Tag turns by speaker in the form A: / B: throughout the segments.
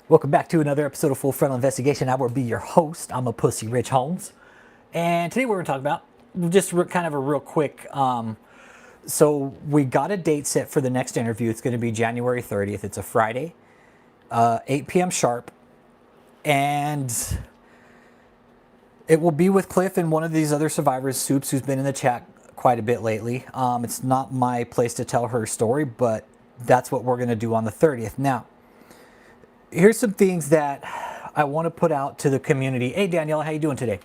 A: Welcome back to another episode of Full Frontal Investigation. I will be your host. I'm a pussy Rich Holmes. And today we're going to talk about just kind of a real quick. So we got a date set for the next interview. It's going to be January 30th. It's a Friday, 8 p.m. sharp. And it will be with Cliff and one of these other survivors, Soups, who's been in the chat quite a bit lately. It's not my place to tell her story, but that's what we're going to do on the 30th. Now, here's some things that I want to put out to the community. Hey, Danielle, how you doing today?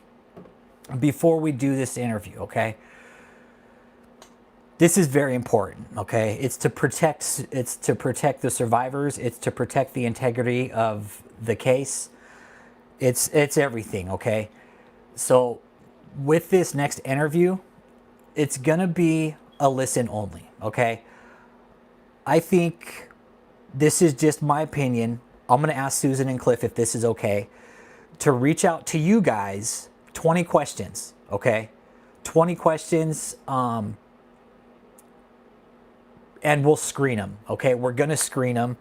A: Before we do this interview, okay? This is very important, okay? It's to protect the survivors. It's to protect the integrity of the case. It's everything, okay? So with this next interview, it's going to be a listen only, okay? I think this is just my opinion. I'm going to ask Susan and Cliff if this is okay to reach out to you guys. 20 questions, okay? 20 questions, and we'll screen them, okay? We're going to screen them.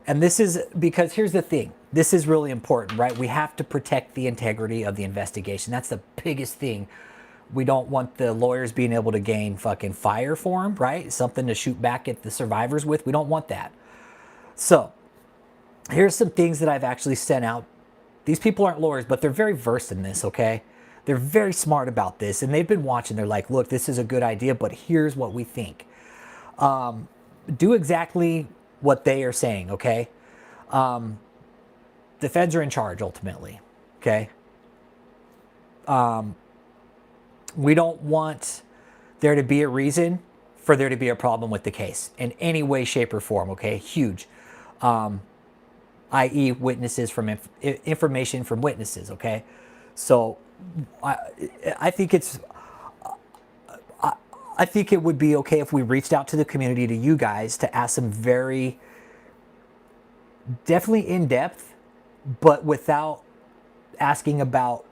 A: And this is because here's the thing. This is really important, right? We have to protect the integrity of the investigation. That's the biggest thing. We don't want the lawyers being able to gain fucking fire for them, right? Something to shoot back at the survivors with. We don't want that. So here's some things that I've actually sent out. These people aren't lawyers, but they're very versed in this, okay? They're very smart about this, and they've been watching. They're like, look, this is a good idea, but here's what we think. Do exactly what they are saying, okay? The feds are in charge, ultimately, okay? We don't want there to be a reason for there to be a problem with the case in any way, shape, or form, okay? Huge. I.e. witnesses from information from witnesses, okay? So I think it's I think it would be okay if we reached out to the community, to you guys, to ask some very definitely in depth, but without asking about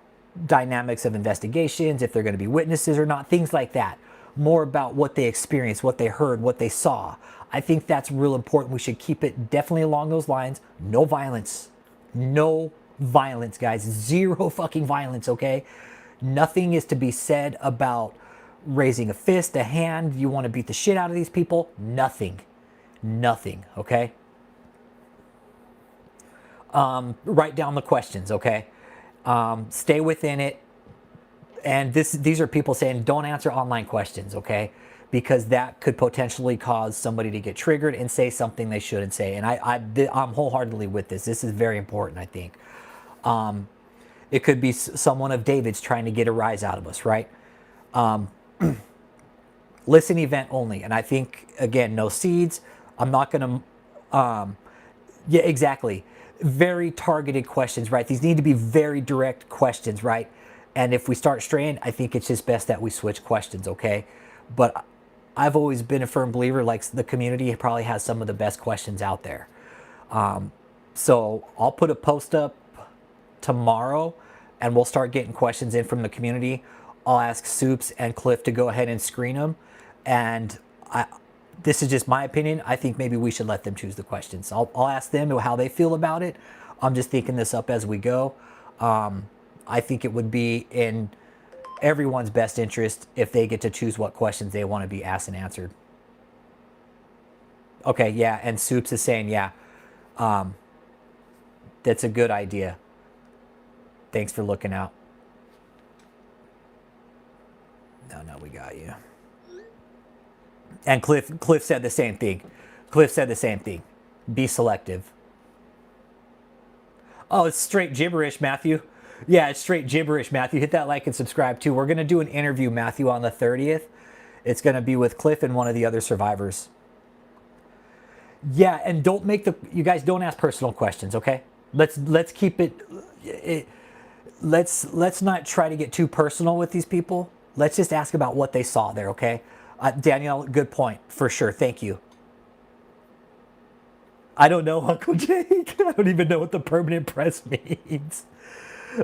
A: dynamics of investigations, if they're going to be witnesses or not, things like that. More about what they experienced, what they heard, what they saw. I think that's real important. We should keep it definitely along those lines. No violence. No violence, guys. Zero fucking violence, okay? Nothing is to be said about raising a fist, a hand. You want to beat the shit out of these people? Nothing. Nothing, okay? Write down the questions, okay? Stay within it. And these are people saying don't answer online questions, okay? Because that could potentially cause somebody to get triggered and say something they shouldn't say. And I'm wholeheartedly with this. This is very important, I think. It could be someone of David's trying to get a rise out of us, right? Listen event only. And I think, again, no seeds. I'm not going to... yeah, exactly. Very targeted questions, right? These need to be very direct questions, right? And if we start straying, I think it's just best that we switch questions, okay? But I've always been a firm believer, like the community probably has some of the best questions out there. So I'll put a post up tomorrow and we'll start getting questions in from the community. I'll ask Soups and Cliff to go ahead and screen them. And this is just my opinion. I think maybe we should let them choose the questions. I'll ask them how they feel about it. I'm just thinking this up as we go. I think it would be in everyone's best interest if they get to choose what questions they want to be asked and answered. Okay, yeah, and Soups is saying, yeah, that's a good idea. Thanks for looking out. No, we got you. And Cliff said the same thing. Cliff said the same thing. Be selective. Oh, it's straight gibberish, Matthew. Yeah, it's straight gibberish, Matthew. Hit that like and subscribe too. We're going to do an interview, Matthew, on the 30th. It's going to be with Cliff and one of the other survivors. Yeah, and don't make you guys don't ask personal questions, okay? Let's keep it let's not try to get too personal with these people. Let's just ask about what they saw there, okay? Danielle, good point, for sure. Thank you. I don't know, Uncle Jake. I don't even know what the permanent press means.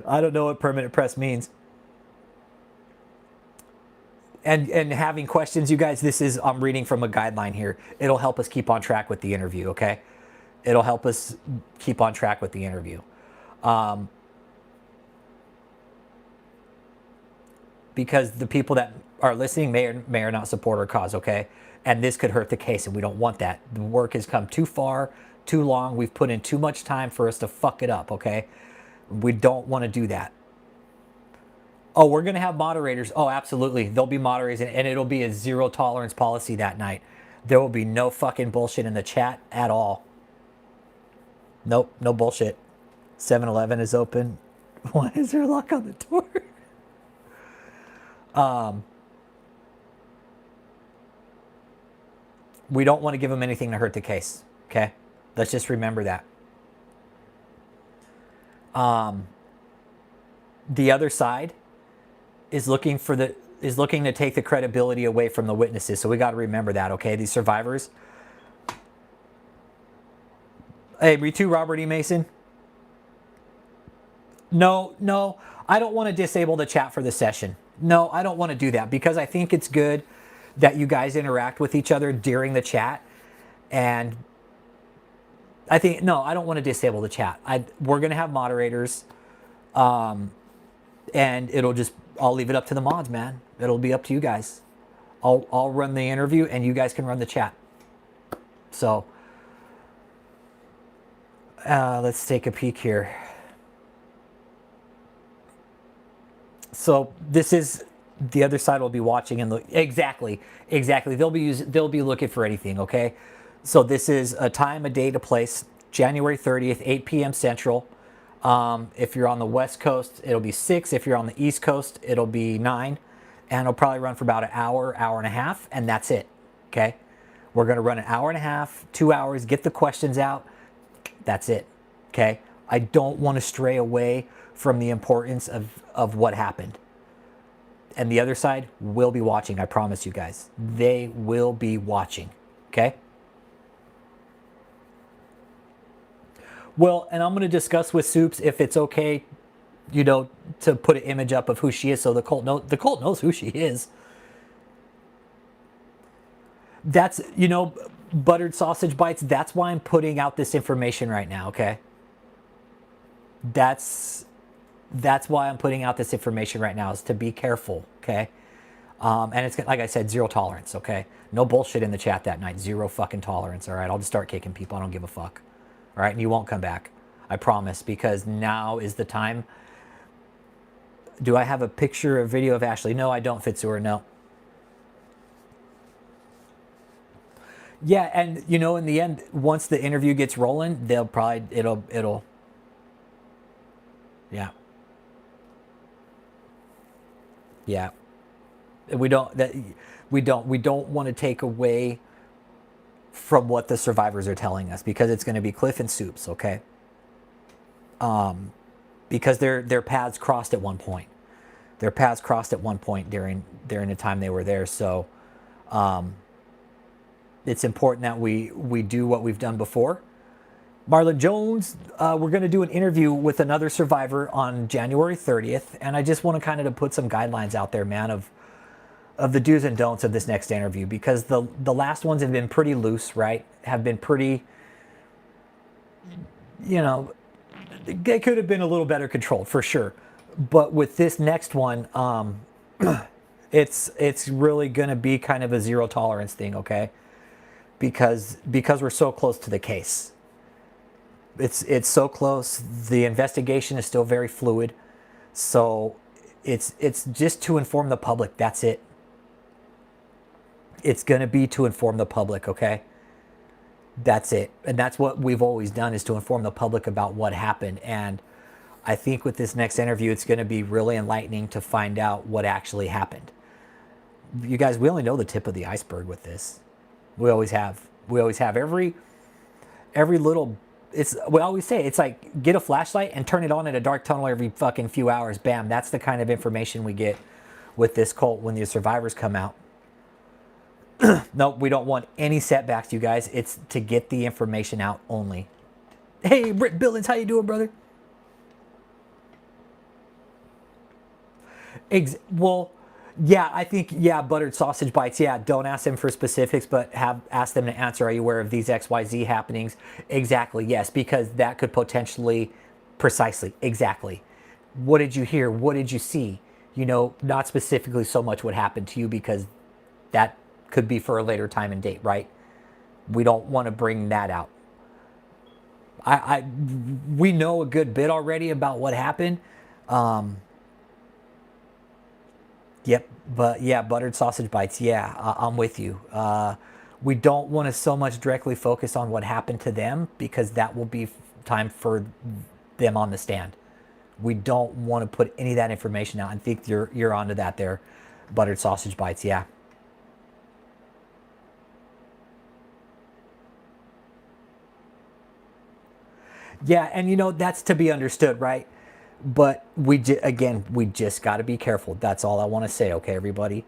A: I don't know what permanent press means. And having questions, you guys, I'm reading from a guideline here. It'll help us keep on track with the interview, okay? It'll help us keep on track with the interview. Because the people that are listening may or not support our cause, okay? And this could hurt the case, and we don't want that. The work has come too far, too long. We've put in too much time for us to fuck it up, okay? We don't want to do that. Oh, we're going to have moderators. Oh, absolutely. There'll be moderators, and it'll be a zero tolerance policy that night. There will be no fucking bullshit in the chat at all. Nope, no bullshit. 7-Eleven is open. Why is there a lock on the door? We don't want to give them anything to hurt the case, okay? Let's just remember that. The other side is looking to take the credibility away from the witnesses, so we got to remember that, okay? These survivors. Hey, me too, Robert E. Mason. No, I don't want to disable the chat for the session. No, I don't want to do that because I think it's good that you guys interact with each other during the chat. And I think, no, I don't want to disable the chat. We're going to have moderators. And I'll leave it up to the mods, man. It'll be up to you guys. I'll run the interview and you guys can run the chat. So, let's take a peek here. So this is the other side will be watching and look exactly. They'll be looking for anything. Okay, so this is a time, a date, a place. January 30th, 8 p.m. Central. If you're on the West Coast, it'll be 6. If you're on the East Coast, it'll be 9, and it'll probably run for about an hour and a half, and that's it. Okay, we're gonna run an hour and a half, 2 hours, get the questions out. That's it. Okay, I don't want to stray away from the importance of what happened. And the other side will be watching, I promise you guys. They will be watching, okay? Well, and I'm going to discuss with Soups if it's okay, you know, to put an image up of who she is so the cult knows who she is. That's, you know, buttered sausage bites, that's why I'm putting out this information right now, okay? That's why I'm putting out this information right now, is to be careful, okay? And it's, like I said, zero tolerance, okay? No bullshit in the chat that night. Zero fucking tolerance, all right? I'll just start kicking people. I don't give a fuck, all right? And you won't come back, I promise, because now is the time. Do I have a picture or video of Ashley? No, I don't, Fitzur, no. Yeah, and, you know, in the end, once the interview gets rolling, they'll probably, it'll, yeah. Yeah, we don't want to take away from what the survivors are telling us, because it's going to be Cliff and Soups, okay? Because their paths crossed at one point. Their paths crossed at one point during the time they were there. So it's important that we do what we've done before. Marlon Jones, we're going to do an interview with another survivor on January 30th, and I just want to kind of to put some guidelines out there, man, of the do's and don'ts of this next interview, because the last ones have been pretty loose, right? Have been pretty, you know, they could have been a little better controlled for sure, but with this next one, it's really going to be kind of a zero tolerance thing, okay? Because we're so close to the case. It's so close. The investigation is still very fluid. So it's just to inform the public. That's it. It's going to be to inform the public, okay? That's it. And that's what we've always done, is to inform the public about what happened. And I think with this next interview, it's going to be really enlightening to find out what actually happened. You guys, we only know the tip of the iceberg with this. We always have. We always have. Every little... we always say, it's like, get a flashlight and turn it on in a dark tunnel every fucking few hours. Bam. That's the kind of information we get with this cult when the survivors come out. No, we don't want any setbacks, you guys. It's to get the information out only. Hey, Britt Billings, how you doing, brother? Well, Yeah, I think, yeah, buttered sausage bites. Yeah, don't ask them for specifics, but ask them to answer. Are you aware of these XYZ happenings? Exactly, yes, because that could potentially, precisely, exactly. What did you hear? What did you see? You know, not specifically so much what happened to you, because that could be for a later time and date, right? We don't want to bring that out. We know a good bit already about what happened. Yep, but yeah, buttered sausage bites. Yeah, I'm with you. We don't want to so much directly focus on what happened to them, because that will be time for them on the stand. We don't want to put any of that information out. I think you're onto that there, buttered sausage bites. Yeah. Yeah, and you know that's to be understood, right? But again, we just got to be careful. That's all I want to say, okay, everybody?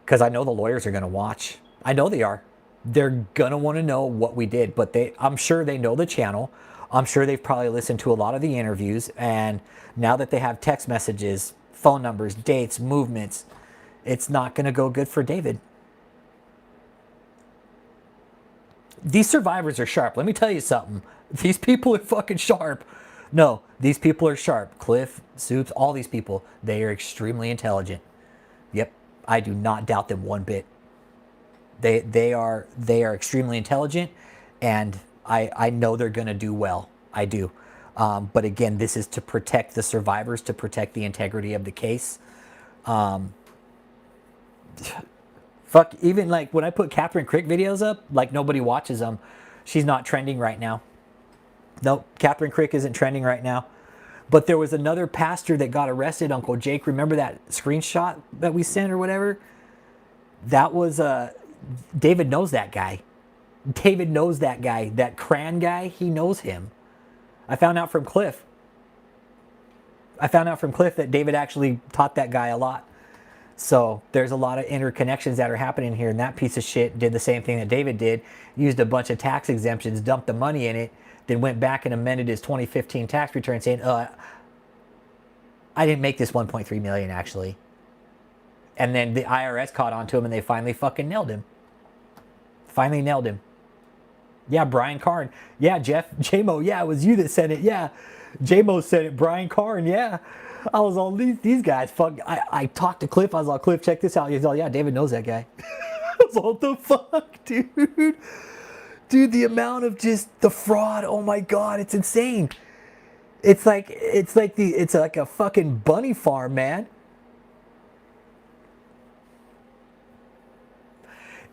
A: Because I know the lawyers are going to watch. I know they are. They're gonna want to know what we did, but I'm sure they know the channel. I'm sure they've probably listened to a lot of the interviews, and now that they have text messages, phone numbers, dates, movements, it's not going to go good for David. These survivors are sharp. Let me tell you something. These people are fucking sharp. No, these people are sharp. Cliff, Soups, all these people, they are extremely intelligent. Yep, I do not doubt them one bit. They are extremely intelligent, and I know they're gonna do well. I do. But again, this is to protect the survivors, to protect the integrity of the case. Fuck, even like when I put Catherine Crick videos up, like nobody watches them. She's not trending right now. Nope, Catherine Crick isn't trending right now. But there was another pastor that got arrested, Uncle Jake. Remember that screenshot that we sent or whatever? That was David knows that guy. David knows that guy. That Cran guy, he knows him. I found out from Cliff. I found out from Cliff that David actually taught that guy a lot. So there's a lot of interconnections that are happening here, and that piece of shit did the same thing that David did, used a bunch of tax exemptions, dumped the money in it, then went back and amended his 2015 tax return saying, I didn't make this 1.3 million actually. And then the IRS caught on to him, and they finally fucking nailed him. Finally nailed him. Yeah, Brian Karn. Yeah, Jeff, J-Mo, yeah, it was you that said it. Yeah, J-Mo said it, Brian Karn, yeah. I was all, these guys, fuck. I talked to Cliff. I was like, Cliff, check this out. He's all, yeah, David knows that guy. I was all, what the fuck, dude? Dude, the amount of just the fraud, oh my God, it's insane. It's like a fucking bunny farm, man.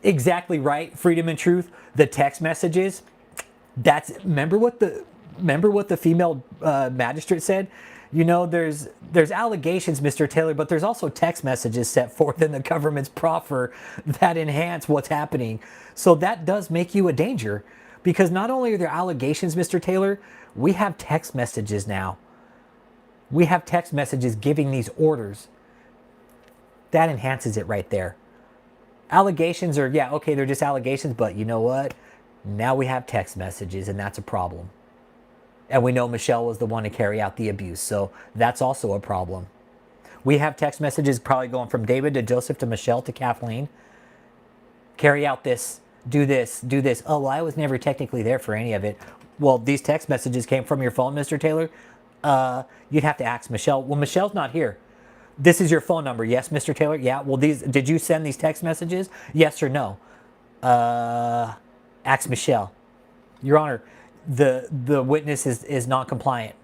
A: Exactly right. Freedom and truth. The text messages. Remember what the female magistrate said. You know, there's allegations, Mr. Taylor, but there's also text messages set forth in the government's proffer that enhance what's happening. So that does make you a danger, because not only are there allegations, Mr. Taylor, we have text messages now. We have text messages giving these orders. That enhances it right there. Allegations are, yeah, okay, they're just allegations, but you know what? Now we have text messages, and that's a problem. And we know Michelle was the one to carry out the abuse, so that's also a problem. We have text messages probably going from David to Joseph to Michelle to Kathleen. Carry out this, do this, do this. Oh, well, I was never technically there for any of it. Well, these text messages came from your phone, Mr. Taylor. You'd have to ask Michelle. Well, Michelle's not here. This is your phone number. Yes, Mr. Taylor? Yeah. Well, did you send these text messages? Yes or no? Ask Michelle. Your Honor, the witness is non-compliant.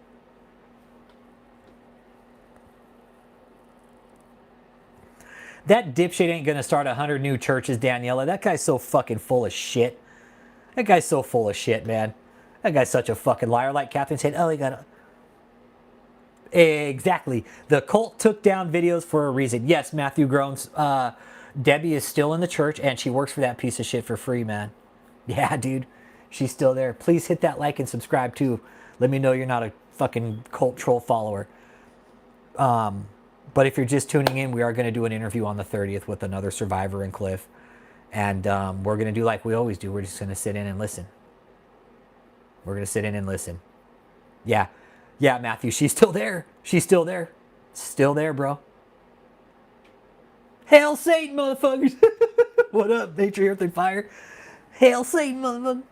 A: That dipshit ain't gonna start 100 new churches, Daniela. That guy's so fucking full of shit. That guy's so full of shit, man. That guy's such a fucking liar. Like Catherine said, oh, he got a... Exactly. The cult took down videos for a reason. Yes, Matthew Groans. Debbie is still in the church, and she works for that piece of shit for free, man. Yeah, dude. She's still there. Please hit that like and subscribe, too. Let me know you're not a fucking cult troll follower. But if you're just tuning in, we are going to do an interview on the 30th with another survivor and Cliff. And we're going to do like we always do. We're just going to sit in and listen. We're going to sit in and listen. Yeah. Yeah, Matthew, she's still there. She's still there. Still there, bro. Hail Satan, motherfuckers! What up, nature, earth, and fire? Hail Satan, motherfucker!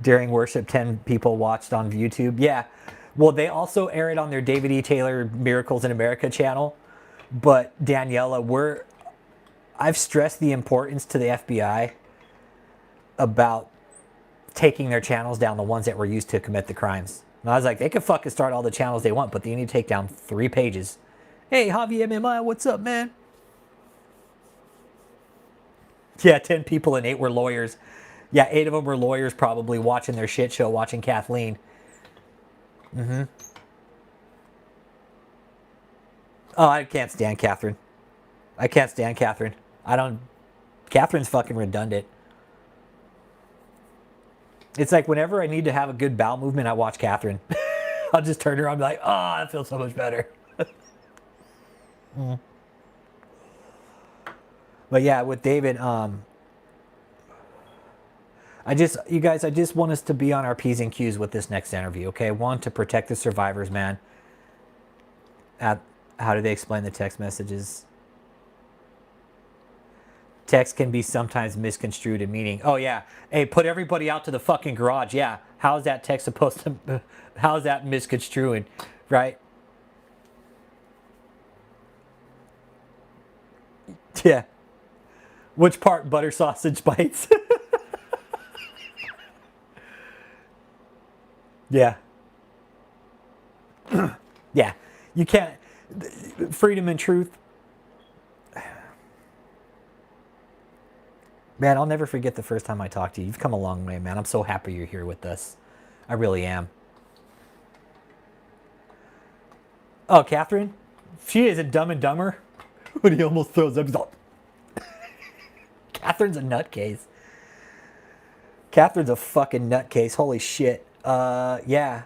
A: During worship, 10 people watched on YouTube. Yeah. Well, they also air it on their David E. Taylor Miracles in America channel. But Daniela, I've stressed the importance to the FBI about taking their channels down, the ones that were used to commit the crimes. And I was like, they can fucking start all the channels they want, but they need to take down 3 pages. Hey, Javi MMI, what's up, man? Yeah, 10 people and 8 were lawyers. Yeah, 8 of them were lawyers probably watching their shit show, watching Kathleen. Mm-hmm. Oh, I can't stand Catherine. I can't stand Catherine. Catherine's fucking redundant. It's like whenever I need to have a good bowel movement, I watch Catherine. I'll just turn her on and be like, oh, I feel so much better. Mm. But yeah, with David, you guys, I just want us to be on our P's and Q's with this next interview, okay? One, to protect the survivors, man. How do they explain the text messages? Text can be sometimes misconstrued in meaning. Oh, yeah. Hey, put everybody out to the fucking garage. Yeah. How is that text supposed to... How is that misconstruing? Right? Yeah. Which part butter sausage bites? Yeah. Yeah. You can't... Freedom and truth. Man, I'll never forget the first time I talked to you. You've come a long way, man. I'm so happy you're here with us. I really am. Oh, Catherine? She isn't Dumb and Dumber. When he almost throws up, he's all... Catherine's a nutcase. Catherine's a fucking nutcase. Holy shit. Yeah.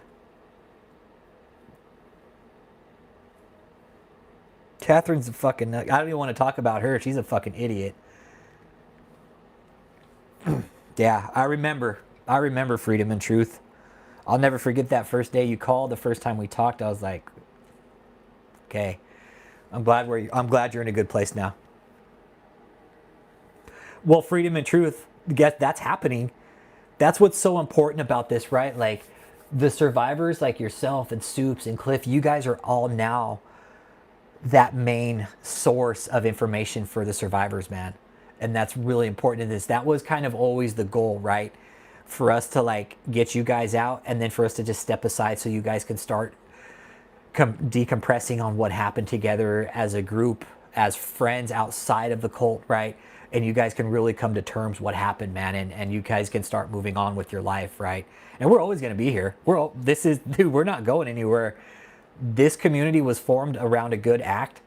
A: Catherine's a fucking nut. I don't even want to talk about her. She's a fucking idiot. Yeah, I remember Freedom and Truth. I'll never forget that first day you called. The first time we talked, I was like, okay, I'm glad you're in a good place now. Well, Freedom and Truth, that's happening. That's what's so important about this, right? Like the survivors like yourself and Soups and Cliff, you guys are all now that main source of information for the survivors, man. And that's really important in this. That was kind of always the goal, right? For us to like get you guys out and then for us to just step aside so you guys can start decompressing on what happened together as a group, as friends outside of the cult, right? And you guys can really come to terms what happened, man, and you guys can start moving on with your life, right? And we're always going to be here. We're not going anywhere. This community was formed around a good act,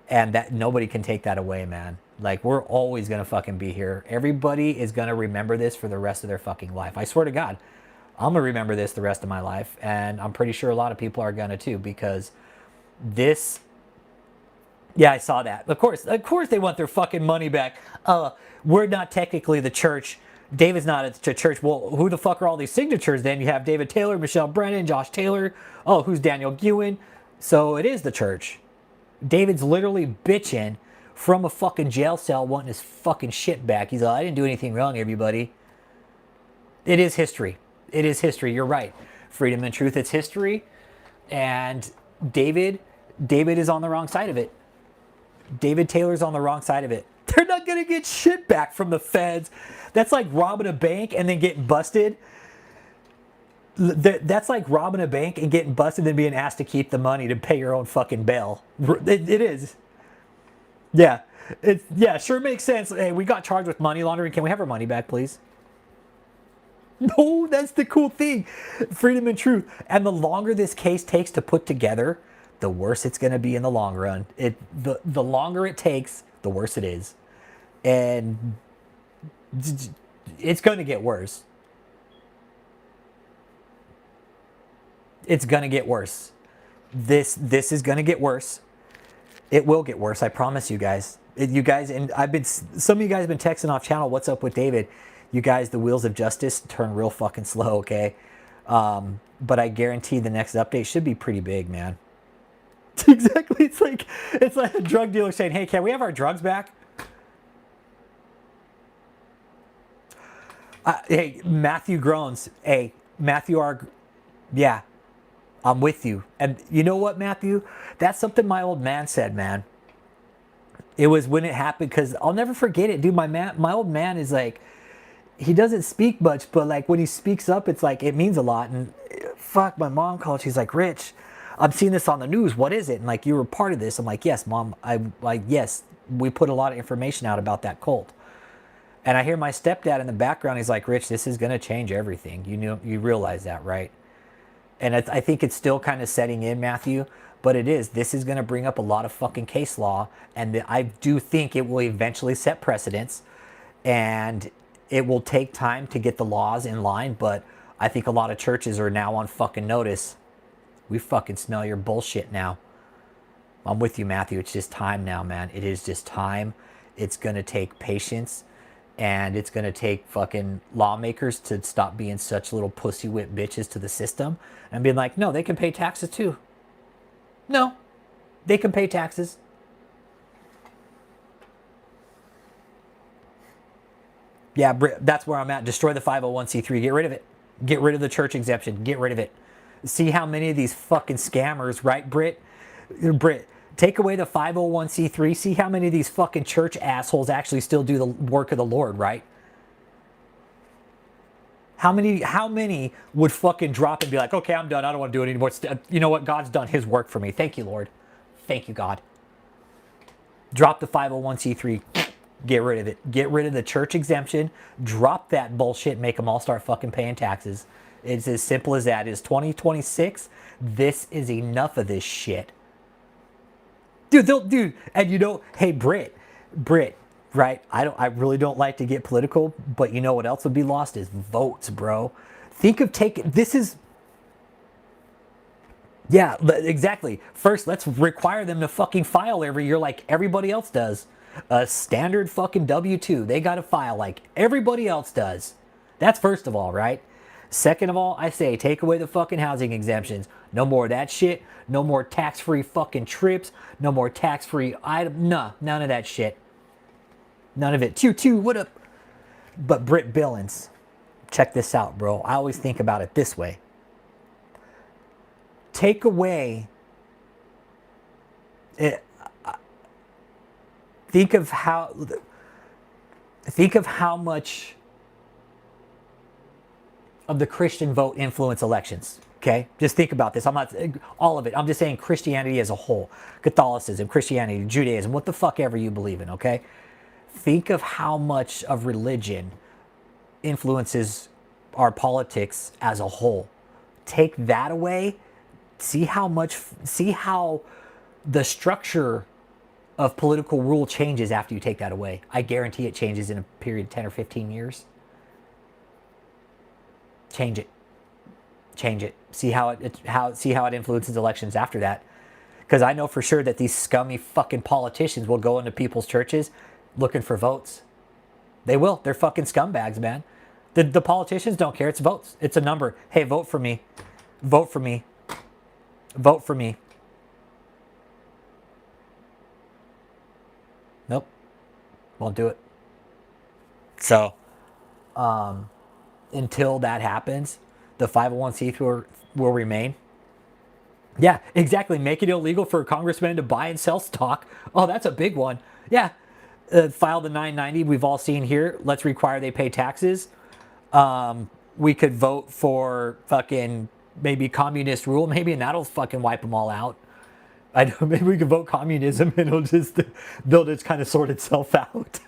A: and that nobody can take that away, man. Like, we're always going to fucking be here. Everybody is going to remember this for the rest of their fucking life. I swear to God, I'm going to remember this the rest of my life. And I'm pretty sure a lot of people are going to too, because this... Yeah, I saw that. Of course they want their fucking money back. We're not technically the church. David's not at the church. Well, who the fuck are all these signatures then? You have David Taylor, Michelle Brennan, Josh Taylor. Oh, who's Daniel Guin? So it is the church. David's literally bitching from a fucking jail cell wanting his fucking shit back. He's like, I didn't do anything wrong, everybody. It is history. It is history. You're right. Freedom and Truth, it's history. And David is on the wrong side of it. David Taylor's on the wrong side of it. They're not going to get shit back from the feds. That's like robbing a bank and then getting busted. That's like robbing a bank and getting busted and being asked to keep the money to pay your own fucking bail. It is. Yeah. Sure makes sense. Hey, we got charged with money laundering. Can we have our money back, please? No, that's the cool thing. Freedom and Truth. And the longer this case takes to put together, the worse it's going to be in the long run. The longer it takes, the worse it is. And it's going to get worse. It's going to get worse. This is going to get worse. It will get worse. I promise you guys. Some of you guys have been texting off channel, what's up with David? You guys, the wheels of justice turn real fucking slow, okay? But I guarantee the next update should be pretty big, man. Exactly. It's like a drug dealer saying, "Hey, can we have our drugs back?" Hey, Matthew groans. Hey, Matthew R. Yeah, I'm with you. And you know what, Matthew? That's something my old man said, man. It was when it happened, because I'll never forget it, dude. My old man is like, he doesn't speak much, but like when he speaks up, it's like it means a lot. And fuck, my mom called. She's like, "Rich, I'm seeing this on the news. What is it?" And like, "You were part of this." I'm like, "Yes, mom. I like yes. We put a lot of information out about that cult." And I hear my stepdad in the background. He's like, "Rich, this is gonna change everything. You realize that, right?" And I think it's still kind of setting in, Matthew. But it is. This is going to bring up a lot of fucking case law, and I do think it will eventually set precedents, and it will take time to get the laws in line. But I think a lot of churches are now on fucking notice. We fucking smell your bullshit now. I'm with you, Matthew. It's just time now, man. It is just time. It's going to take patience, and it's going to take fucking lawmakers to stop being such little pussy whip bitches to the system and being like, no, they can pay taxes too. No, they can pay taxes. Yeah, that's where I'm at. Destroy the 501c3. Get rid of it. Get rid of the church exemption. Get rid of it. See how many of these fucking scammers, right, Britt? Britt, take away the 501c3. See how many of these fucking church assholes actually still do the work of the Lord, right? How many would fucking drop and be like, "Okay, I'm done. I don't want to do it anymore. You know what? God's done his work for me. Thank you, Lord. Thank you, God." Drop the 501c3. Get rid of it. Get rid of the church exemption. Drop that bullshit. Make them all start fucking paying taxes. It's as simple as that. It's 2026. This is enough of this shit. Dude, and hey, Britt, right? I really don't like to get political, but you know what else would be lost is votes, bro. Think of taking, this is, yeah, exactly. First, let's require them to fucking file every year like everybody else does. A standard fucking W-2. They got to file like everybody else does. That's first of all, right? Second of all, I say take away the fucking housing exemptions. No more of that shit. No more tax-free fucking trips. No more tax-free item. Nah, none of that shit. None of it. Choo, what up? But Britt Billings, check this out, bro. I always think about it this way. Take away it, think of how much of the Christian vote influence elections. Okay, just think about this. I'm not all of it. I'm just saying Christianity as a whole, Catholicism, Christianity, Judaism, what the fuck ever you believe in. Okay, think of how much of religion influences our politics as a whole. Take that away. See how the structure of political rule changes after you take that away. I guarantee it changes in a period of 10 or 15 years. Change it. See how it influences elections after that. Because I know for sure that these scummy fucking politicians will go into people's churches looking for votes. They will. They're fucking scumbags, man. The politicians don't care. It's votes. It's a number. Hey, vote for me. Vote for me. Vote for me. Nope. Won't do it. So, until that happens, the 501c3 will remain. Yeah, exactly. Make it illegal for congressmen to buy and sell stock. Oh, that's a big one. Yeah. File the 990 we've all seen here. Let's require they pay taxes. We could vote for fucking maybe communist rule, maybe, and that'll fucking wipe them all out. I know, maybe we could vote communism and they'll just kind of sort itself out.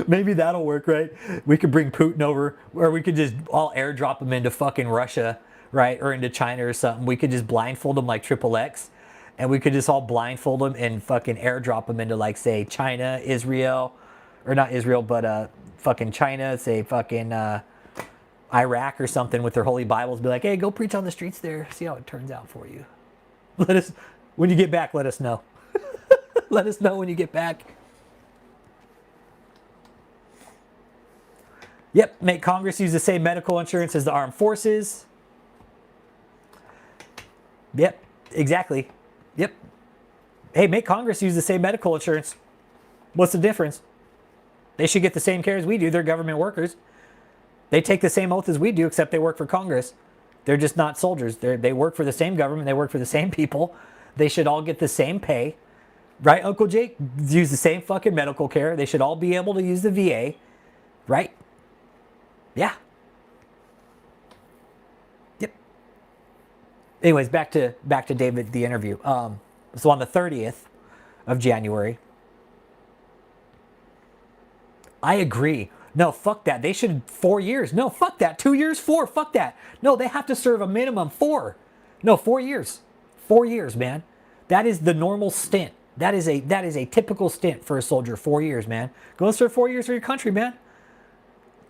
A: Maybe that'll work, right? We could bring Putin over, or we could just all airdrop him into fucking Russia, right? Or into China or something. We could just blindfold him like Triple X, and we could just all blindfold him and fucking airdrop him into, like, say, China, Israel, or not Israel, but fucking China, say fucking Iraq or something with their holy Bibles. Be like, hey, go preach on the streets there. See how it turns out for you. When you get back, let us know. Let us know when you get back. Yep, make Congress use the same medical insurance as the armed forces. Yep, Exactly. Yep. Hey, make Congress use the same medical insurance. What's the difference? They should get the same care as we do. They're government workers. They take the same oath as we do, except they work for Congress. They're just not soldiers. They work for the same government. They work for the same people. They should all get the same pay. Right, Uncle Jake? Use the same fucking medical care. They should all be able to use the VA. Right? Yeah. Yep. Anyways, back to David, the interview. So on the 30th of January, I agree. No, fuck that. They should 4 years. No, fuck that. 2 years, 4. Fuck that. No, they have to serve a minimum 4. No, 4 years. 4 years, man. That is the normal stint. That is a typical stint for a soldier. 4 years, man. Go and serve 4 years for your country, man.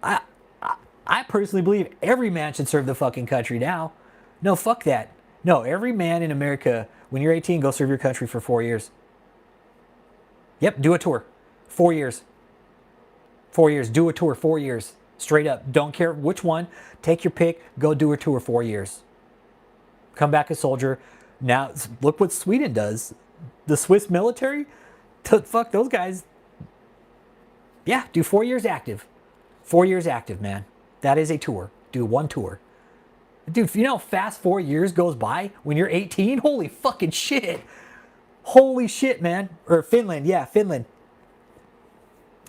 A: I personally believe every man should serve the fucking country now. No, fuck that. No, every man in America, when you're 18, go serve your country for 4 years. Yep, do a tour. 4 years. 4 years. Do a tour. 4 years. Straight up. Don't care which one. Take your pick. Go do a tour 4 years. Come back a soldier. Now, look what Sweden does. The Swiss military? Fuck those guys. Yeah, do 4 years active. 4 years active, man. That is a tour. Do one tour. Dude, you know how fast 4 years goes by when you're 18? Holy fucking shit. Holy shit, man. Or Finland, yeah, Finland.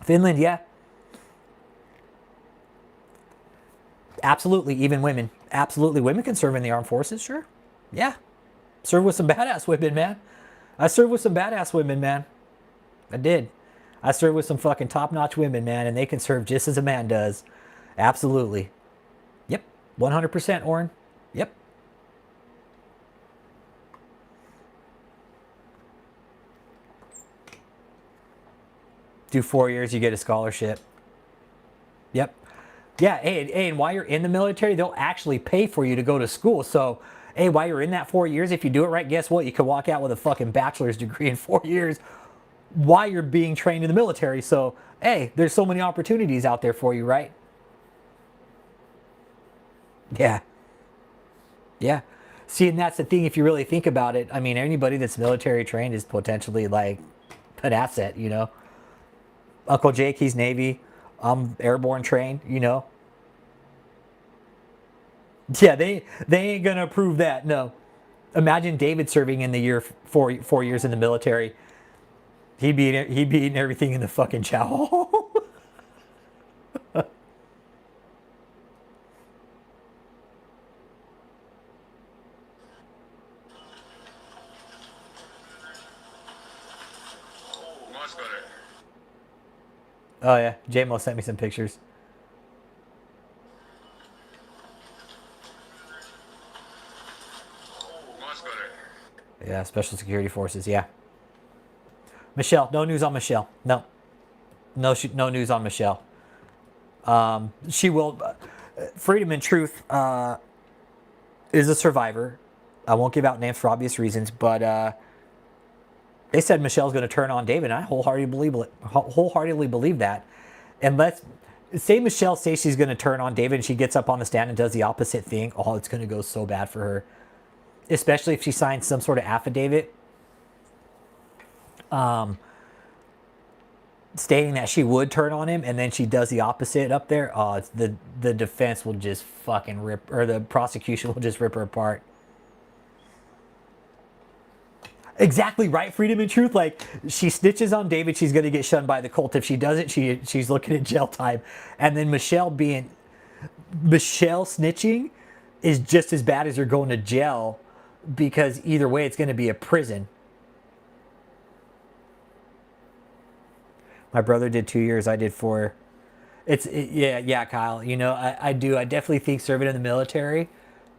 A: Finland, yeah. Absolutely, even women. Absolutely, women can serve in the armed forces, sure. Yeah. Serve with some badass women, man. I served with some badass women, man. I did. I served with some fucking top-notch women, man, and they can serve just as a man does. Absolutely. Yep. 100%, Oren. Yep. Do 4 years, you get a scholarship. Yep. Yeah, hey, and while you're in the military, they'll actually pay for you to go to school. So, hey, while you're in that 4 years, if you do it right, guess what? You could walk out with a fucking bachelor's degree in 4 years while you're being trained in the military. So, hey, there's so many opportunities out there for you, right? Yeah. Yeah. See, and that's the thing, if you really think about it. I mean, anybody that's military trained is potentially like an asset, you know? Uncle Jake, he's Navy. I'm airborne trained, you know? Yeah, they ain't gonna approve that, no. Imagine David serving in the year 4 years in the military. He'd be eating everything in the fucking chow hall. Oh yeah, JMO sent me some pictures. Yeah, special security forces. Yeah. Michelle, no news on Michelle. No, no news on Michelle. She will. Freedom and Truth is a survivor. I won't give out names for obvious reasons, but they said Michelle's going to turn on David, and I wholeheartedly believe that. And let's say Michelle says she's going to turn on David, and she gets up on the stand and does the opposite thing. Oh, it's going to go so bad for her, especially if she signs some sort of affidavit stating that she would turn on him, and then she does the opposite up there. Oh, it's the defense will just fucking rip, or the prosecution will just rip her apart. Exactly right, Freedom and Truth. Like, she snitches on David, she's going to get shunned by the cult. If she doesn't, she's looking at jail time. And then Michelle snitching is just as bad as her going to jail, because either way, it's going to be a prison. My brother did 2 years. I did 4. Yeah, Kyle. You know, I do. I definitely think serving in the military,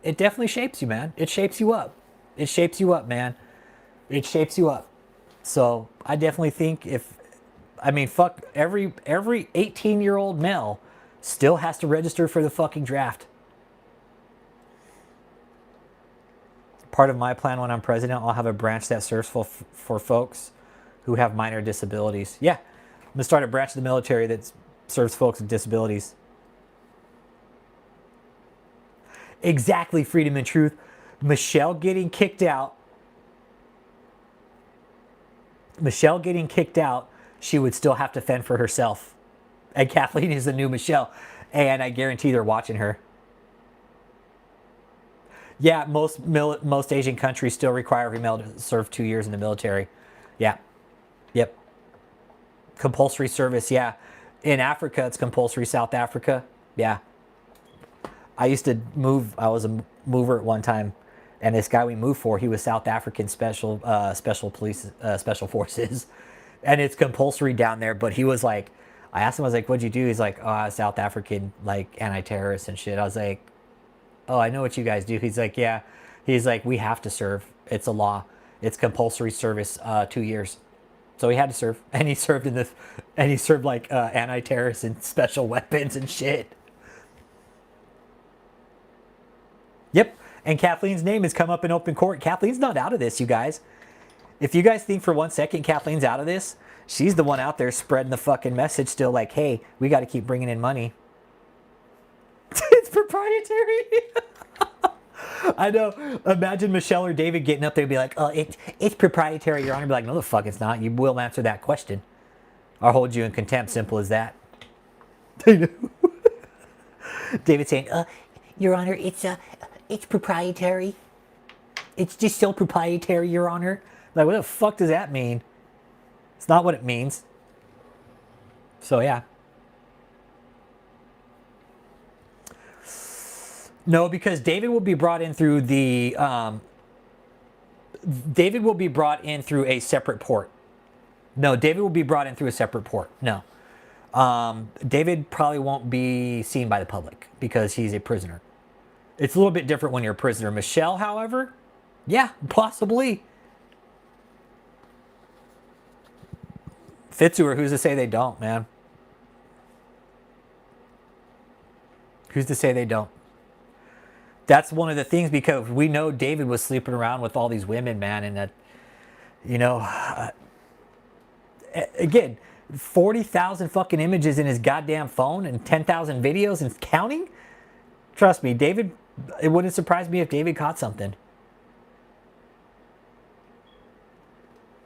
A: it definitely shapes you, man. It shapes you up. It shapes you up, man. It shapes you up. So I definitely think fuck, every 18-year-old male still has to register for the fucking draft. Part of my plan when I'm president, I'll have a branch that serves for folks who have minor disabilities. Yeah, I'm gonna start a branch of the military that serves folks with disabilities. Exactly, Freedom and Truth. Michelle getting kicked out Michelle getting kicked out, she would still have to fend for herself. And Kathleen is the new Michelle. And I guarantee they're watching her. Yeah, most Asian countries still require every male to serve 2 years in the military. Yeah. Yep. Compulsory service, yeah. In Africa, it's compulsory. South Africa, yeah. I used to move. I was a mover at one time, and this guy we moved for, he was South African special police, special forces, and it's compulsory down there. But he was like, I asked him, I was like, "What'd you do?" He's like, "Oh, South African, like anti-terrorist and shit." I was like, "Oh, I know what you guys do." He's like, "Yeah." He's like, "We have to serve. It's a law. It's compulsory service, 2 years." So he had to serve, and he served like anti-terrorists and special weapons and shit. Yep. And Kathleen's name has come up in open court. Kathleen's not out of this, you guys. If you guys think for 1 second Kathleen's out of this, she's the one out there spreading the fucking message still like, hey, we got to keep bringing in money. It's proprietary. I know. Imagine Michelle or David getting up there and be like, oh, it's proprietary, Your Honor. Be like, no, the fuck it's not. You will answer that question. I'll hold you in contempt. Simple as that. David saying, Your Honor, it's proprietary. It's just so proprietary, Your Honor. Like, what the fuck does that mean? It's not what it means. So, yeah. No, because David will be brought in through the... David will be brought in through a separate port. No, David will be brought in through a separate port. No. David probably won't be seen by the public because he's a prisoner. It's a little bit different when you're a prisoner. Michelle, however, yeah, possibly. Fitzhugh, who's to say they don't, man? Who's to say they don't? That's one of the things, because we know David was sleeping around with all these women, man, and that, you know, again, 40,000 fucking images in his goddamn phone and 10,000 videos and counting. Trust me, David, it wouldn't surprise me if David caught something.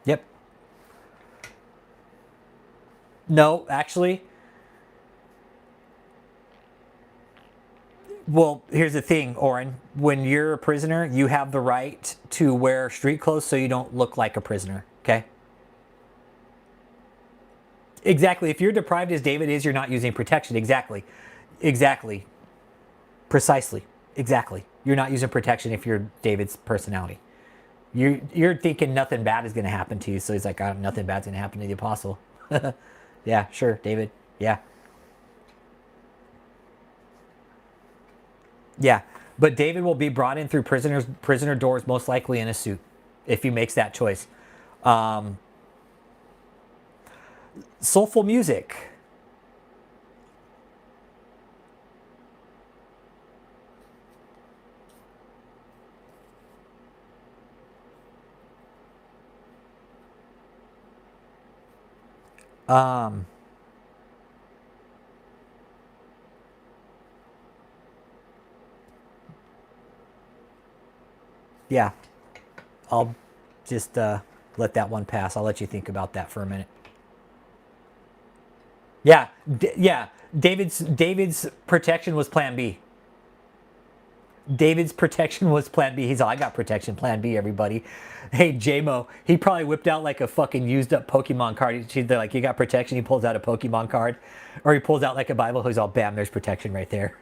A: Yep. No, actually. Well, here's the thing, Oren. When you're a prisoner, you have the right to wear street clothes so you don't look like a prisoner, okay? Exactly. If you're deprived as David is, you're not using protection. Exactly. Exactly. Precisely. Exactly. You're not using protection if you're David's personality. You're thinking nothing bad is going to happen to you. So he's like, oh, nothing bad's going to happen to the apostle. Yeah, sure, David. Yeah. Yeah. But David will be brought in through prisoner doors, most likely in a suit, if he makes that choice. Soulful music. Yeah. I'll just let that one pass. I'll let you think about that for a minute. Yeah, yeah. David's protection was Plan B. David's protection was Plan B. He's all, I got protection. Plan B, everybody. Hey, JMO, he probably whipped out like a fucking used up Pokemon card. They're like, you got protection. He pulls out a Pokemon card, or he pulls out like a Bible. He's all, bam, there's protection right there.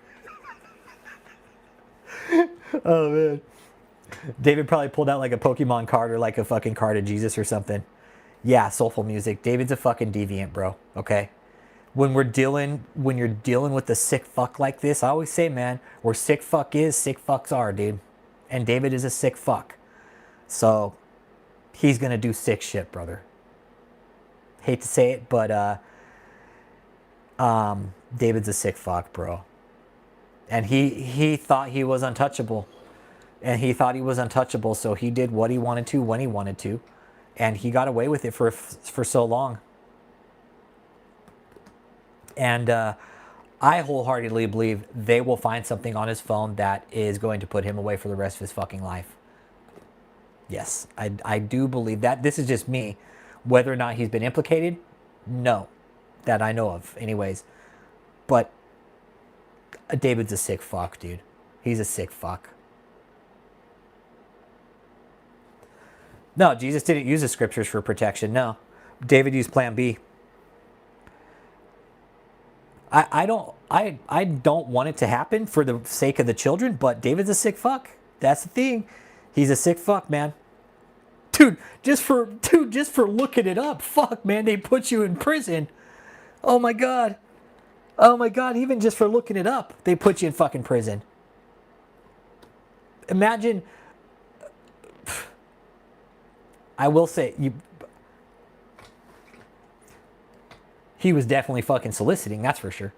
A: Oh man. David probably pulled out like a Pokemon card or like a fucking card of Jesus or something. Yeah, soulful music. David's a fucking deviant, bro. Okay. When you're dealing with a sick fuck like this, I always say, man, where sick fuck is, sick fucks are, dude. And David is a sick fuck. So he's gonna do sick shit, brother. Hate to say it, but David's a sick fuck, bro. And he thought he was untouchable. And he thought he was untouchable, so he did what he wanted to when he wanted to. And he got away with it for so long. And I wholeheartedly believe they will find something on his phone that is going to put him away for the rest of his fucking life. Yes, I do believe that. This is just me. Whether or not he's been implicated, no, that I know of, anyways. But David's a sick fuck, dude. He's a sick fuck. No, Jesus didn't use the scriptures for protection. No, David used Plan B. I don't want it to happen for the sake of the children, but David's a sick fuck. That's the thing. He's a sick fuck, man. Dude, just for looking it up, fuck, man, they put you in prison. Oh my god. Oh my god, even just for looking it up, they put you in fucking prison. Imagine, I will say, he was definitely fucking soliciting, that's for sure.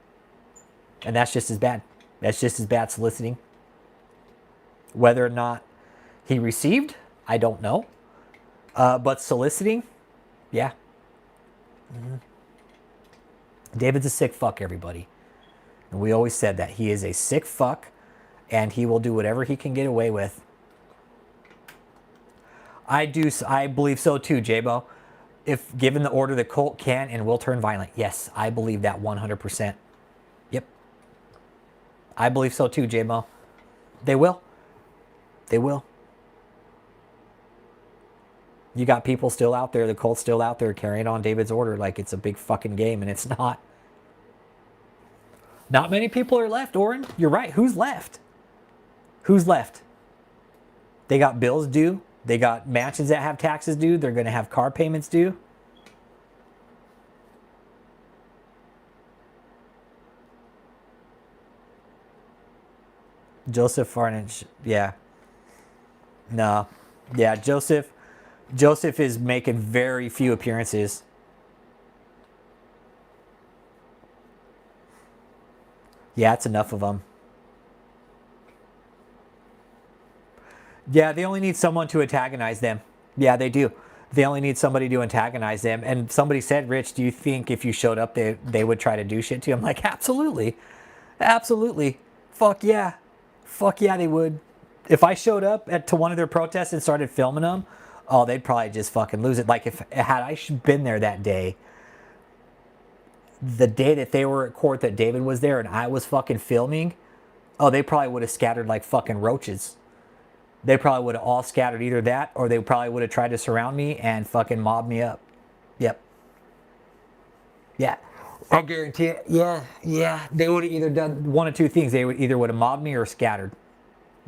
A: And that's just as bad. That's just as bad soliciting. Whether or not he received, I don't know. But soliciting, yeah. Mm-hmm. David's a sick fuck, everybody. And we always said that. He is a sick fuck, and he will do whatever he can get away with. I believe so too, J-Bo. If given the order, the cult can and will turn violent. Yes, I believe that 100%. Yep. I believe so too, J-Bo. They will. They will. You got people still out there, the cult's still out there carrying on David's order like it's a big fucking game, and it's not. Not many people are left, Oren. You're right. Who's left? Who's left? They got bills due. They got mansions that have taxes due. They're going to have car payments due. Joseph Farnage, yeah. No. Yeah, Joseph is making very few appearances. Yeah, it's enough of them. Yeah, they only need someone to antagonize them. Yeah, they do. They only need somebody to antagonize them. And somebody said, Rich, do you think if you showed up, they would try to do shit to you? I'm like, absolutely. Absolutely. Fuck yeah. Fuck yeah, they would. If I showed up to one of their protests and started filming them, oh, they'd probably just fucking lose it. Like, had I been there that day, the day that they were at court that David was there and I was fucking filming, oh, they probably would have scattered like fucking roaches. They probably would have all scattered, either that or they probably would have tried to surround me and fucking mob me up. Yep. Yeah. I guarantee it. Yeah. They would have either done one of two things. They would have mobbed me or scattered.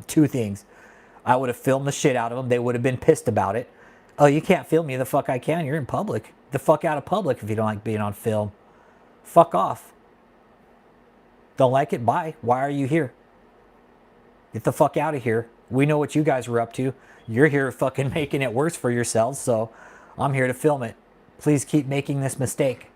A: Two things. I would have filmed the shit out of them. They would have been pissed about it. Oh, you can't film me. The fuck I can. You're in public. The fuck out of public if you don't like being on film. Fuck off. Don't like it? Bye. Why are you here? Get the fuck out of here. We know what you guys were up to. You're here fucking making it worse for yourselves, so I'm here to film it. Please keep making this mistake.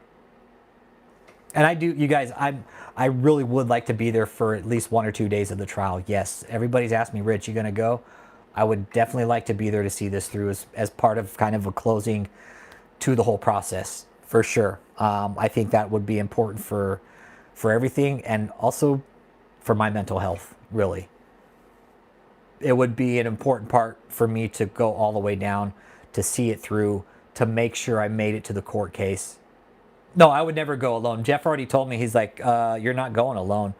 A: And I do, you guys, I really would like to be there for at least 1 or 2 days of the trial. Yes, everybody's asked me, Rich, you gonna go? I would definitely like to be there to see this through as part of kind of a closing to the whole process, for sure. I think that would be important for everything, and also for my mental health, really. It would be an important part for me to go all the way down, to see it through, to make sure I made it to the court case. No, I would never go alone. Jeff already told me, he's like, you're not going alone.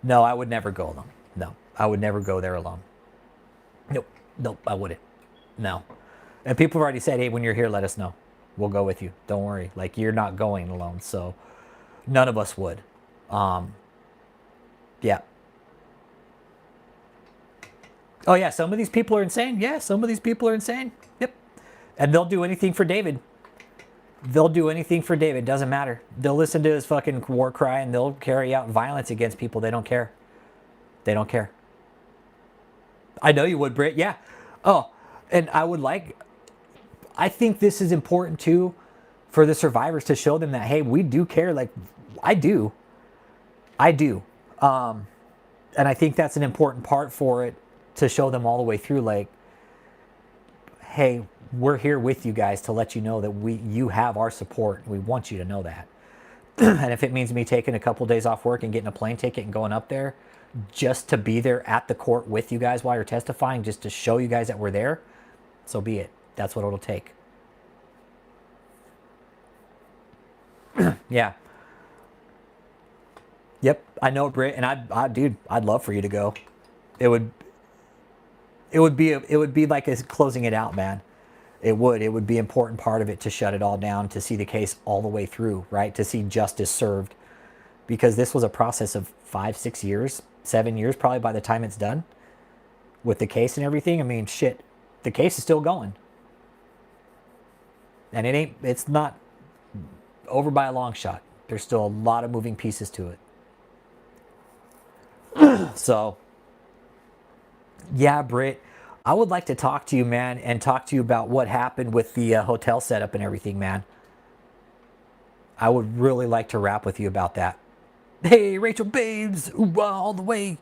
A: No, I would never go alone. No, I would never go there alone. Nope, I wouldn't. No. And people have already said, hey, when you're here, let us know. We'll go with you. Don't worry. Like, you're not going alone. So none of us would. Yeah. Oh, yeah, some of these people are insane. Yeah, some of these people are insane. Yep. And they'll do anything for David. They'll do anything for David. Doesn't matter. They'll listen to his fucking war cry and they'll carry out violence against people. They don't care. They don't care. I know you would, Britt. Yeah. Oh, and I think this is important too for the survivors to show them that, hey, we do care. Like, I do. And I think that's an important part for it, to show them all the way through, like, hey, we're here with you guys to let you know that you have our support. We want you to know that. And if it means me taking a couple days off work and getting a plane ticket and going up there just to be there at the court with you guys while you're testifying, just to show you guys that we're there, so be it. That's what it'll take. Yeah. Yep. I know, Britt, and dude, I'd love for you to go. It would, it would be like a closing it out, man. It would be an important part of it to shut it all down, to see the case all the way through, right? To see justice served, because this was a process of 5, 6 years, 7 years, probably by the time it's done with the case and everything. I mean, shit, the case is still going, and it's not over by a long shot. There's still a lot of moving pieces to it. So, yeah, Britt, I would like to talk to you, man, and talk to you about what happened with the hotel setup and everything, man. I would really like to rap with you about that. Hey, Rachel Babes, ooh, all the way.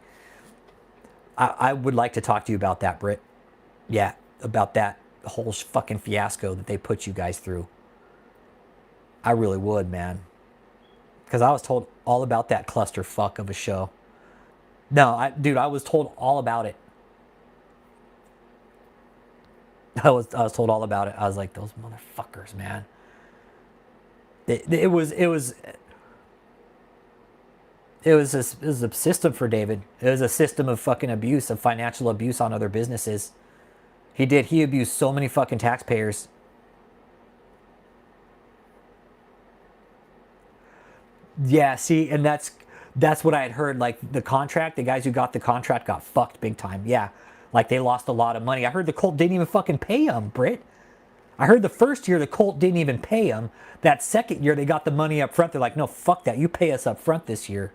A: I would like to talk to you about that, Britt. Yeah, about that whole fucking fiasco that they put you guys through. I really would, man. Because I was told all about that clusterfuck of a show. No, dude, I was told all about it. I was told all about it. I was like, those motherfuckers, man. It was a system for David. It was a system of fucking abuse, of financial abuse on other businesses. He abused so many fucking taxpayers. Yeah, see, and that's what I had heard. Like the contract, the guys who got the contract got fucked big time. Yeah, like they lost a lot of money. I heard the cult didn't even fucking pay them, Britt. I heard the first year the cult didn't even pay them. That second year they got the money up front. They're like, no, fuck that. You pay us up front this year.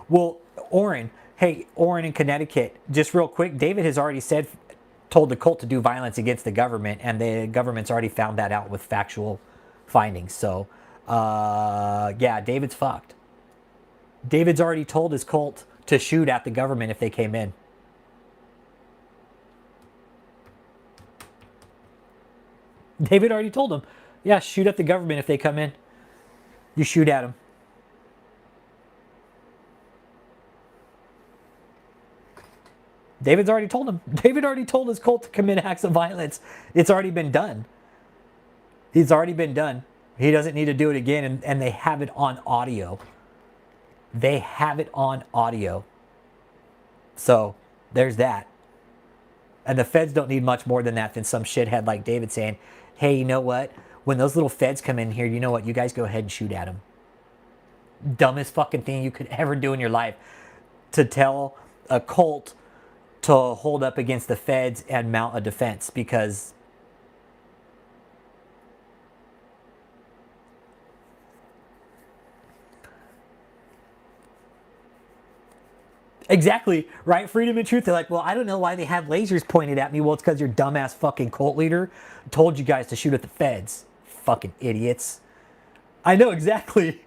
A: Well, Orrin, hey, Orrin in Connecticut, just real quick, David has already told the cult to do violence against the government, and the government's already found that out with factual findings. So, yeah, David's fucked. David's already told his cult to shoot at the government if they came in. David already told them, yeah, shoot at the government if they come in. You shoot at them. David's already told him. David already told his cult to commit acts of violence. It's already been done. It's already been done. He doesn't need to do it again, and they have it on audio. They have it on audio. So there's that. And the feds don't need much more than that, than some shithead like David saying, hey, you know what? When those little feds come in here, you know what? You guys go ahead and shoot at them. Dumbest fucking thing you could ever do in your life. To tell a cult to hold up against the feds and mount a defense, because exactly, right? Freedom and truth. They're like, well, I don't know why they have lasers pointed at me. Well, it's because your dumbass fucking cult leader told you guys to shoot at the feds. Fucking idiots. I know, exactly.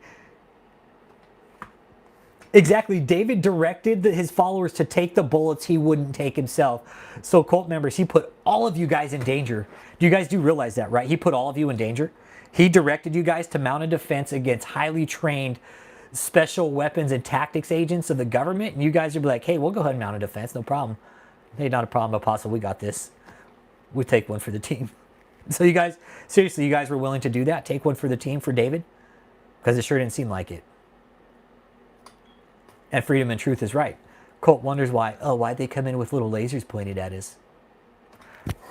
A: Exactly. David directed his followers to take the bullets he wouldn't take himself. So, cult members, he put all of you guys in danger. You guys do realize that, right? He put all of you in danger. He directed you guys to mount a defense against highly trained special weapons and tactics agents of the government. And you guys would be like, hey, we'll go ahead and mount a defense. No problem. Hey, not a problem, Apostle. We got this. We take one for the team. So, you guys, seriously, you guys were willing to do that? Take one for the team for David? Because it sure didn't seem like it. And freedom and truth is right. Colt wonders why. Oh, why'd they come in with little lasers pointed at us?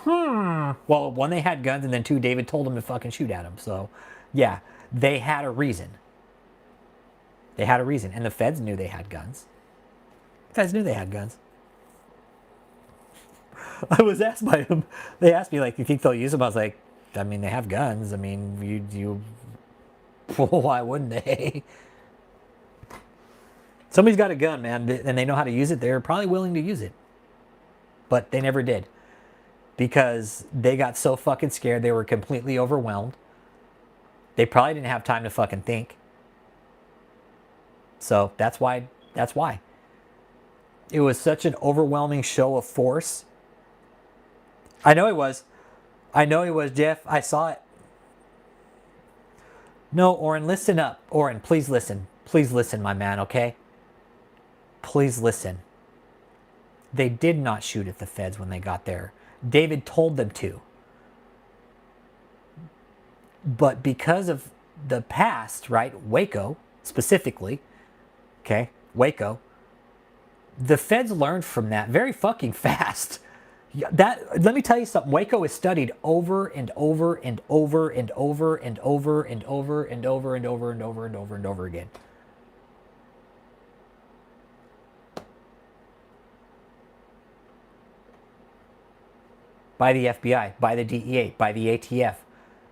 A: Well, one, they had guns, and then two, David told them to fucking shoot at them. So, yeah, they had a reason. They had a reason. And the feds knew they had guns. The feds knew they had guns. I was asked by them. They asked me, like, you think they'll use them? I was like, I mean, they have guns. I mean, you why wouldn't they? Somebody's got a gun, man, and they know how to use it. They're probably willing to use it. But they never did. Because they got so fucking scared. They were completely overwhelmed. They probably didn't have time to fucking think. So that's why. It was such an overwhelming show of force. I know it was. Jeff. I saw it. No, Orrin, listen up. Orrin, please listen. Please listen, my man, okay? Please listen. They did not shoot at the feds when they got there. David told them to. But because of the past, right, Waco specifically, okay, Waco, the feds learned from that very fucking fast. That, let me tell you something. Waco is studied over and over and over and over and over and over and over and over and over and over and over again. By the FBI, by the DEA, by the ATF,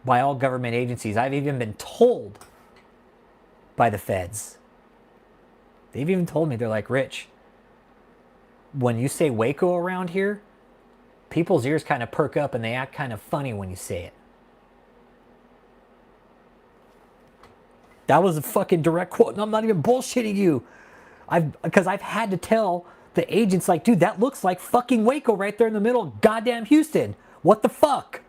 A: by all government agencies. I've even been told by the feds. They've even told me, they're like, Rich, when you say Waco around here, people's ears kind of perk up and they act kind of funny when you say it. That was a fucking direct quote. And I'm not even bullshitting you. Because I've had to tell the agents, like, dude, that looks like fucking Waco right there in the middle of goddamn Houston. What the fuck?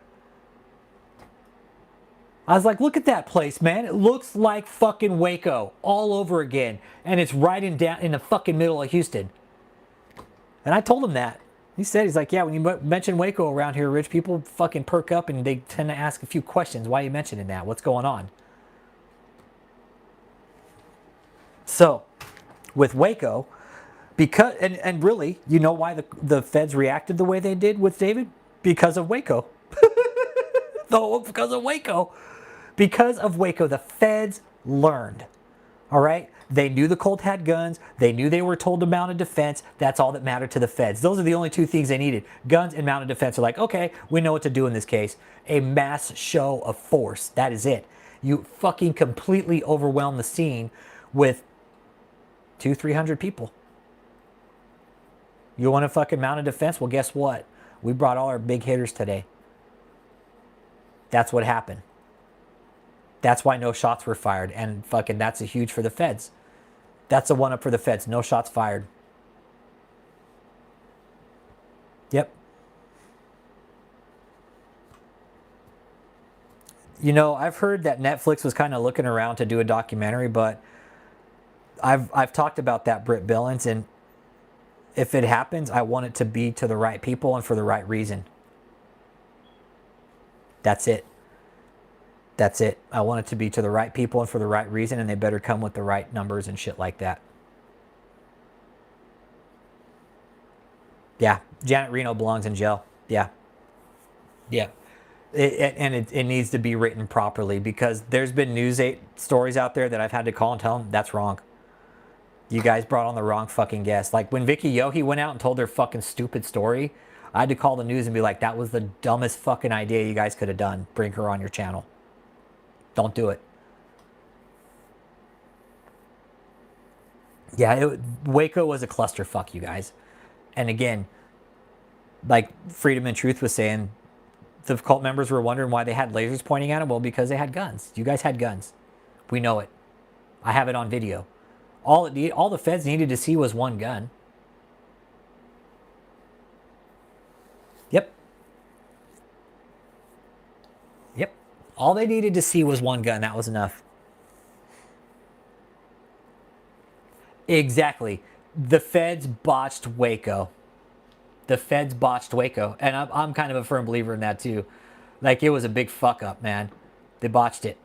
A: I was like, look at that place, man. It looks like fucking Waco all over again. And it's right in the fucking middle of Houston. And I told him that. He said, he's like, yeah, when you mention Waco around here, Rich, people fucking perk up and they tend to ask a few questions. Why are you mentioning that? What's going on? So, with Waco, because, and really, you know why the feds reacted the way they did with David? Because of Waco. Because of Waco. Because of Waco, the feds learned. All right? They knew the cult had guns. They knew they were told to mount a defense. That's all that mattered to the feds. Those are the only two things they needed. Guns and mounted defense. They're like, okay, we know what to do in this case. A mass show of force. That is it. You fucking completely overwhelm the scene with 200-300 people. You want to fucking mount a defense? Well, guess what? We brought all our big hitters today. That's what happened. That's why no shots were fired. And fucking that's a huge for the feds. That's a one up for the feds. No shots fired. Yep. You know, I've heard that Netflix was kind of looking around to do a documentary, but I've talked about that, Britt Billings, and if it happens, I want it to be to the right people and for the right reason. That's it. That's it. I want it to be to the right people and for the right reason, and they better come with the right numbers and shit like that. Yeah, Janet Reno belongs in jail. Yeah. Yeah. It needs to be written properly, because there's been news stories out there that I've had to call and tell them, that's wrong. You guys brought on the wrong fucking guest. Like when Vicky Yohe went out and told their fucking stupid story, I had to call the news and be like, that was the dumbest fucking idea you guys could have done. Bring her on your channel. Don't do it. Yeah, Waco was a clusterfuck, you guys. And again, like Freedom and Truth was saying, the cult members were wondering why they had lasers pointing at them. Well, because they had guns. You guys had guns. We know it. I have it on video. All the feds needed to see was one gun. Yep. Yep. All they needed to see was one gun. That was enough. Exactly. The feds botched Waco. The feds botched Waco. And I'm kind of a firm believer in that too. Like, it was a big fuck up, man. They botched it.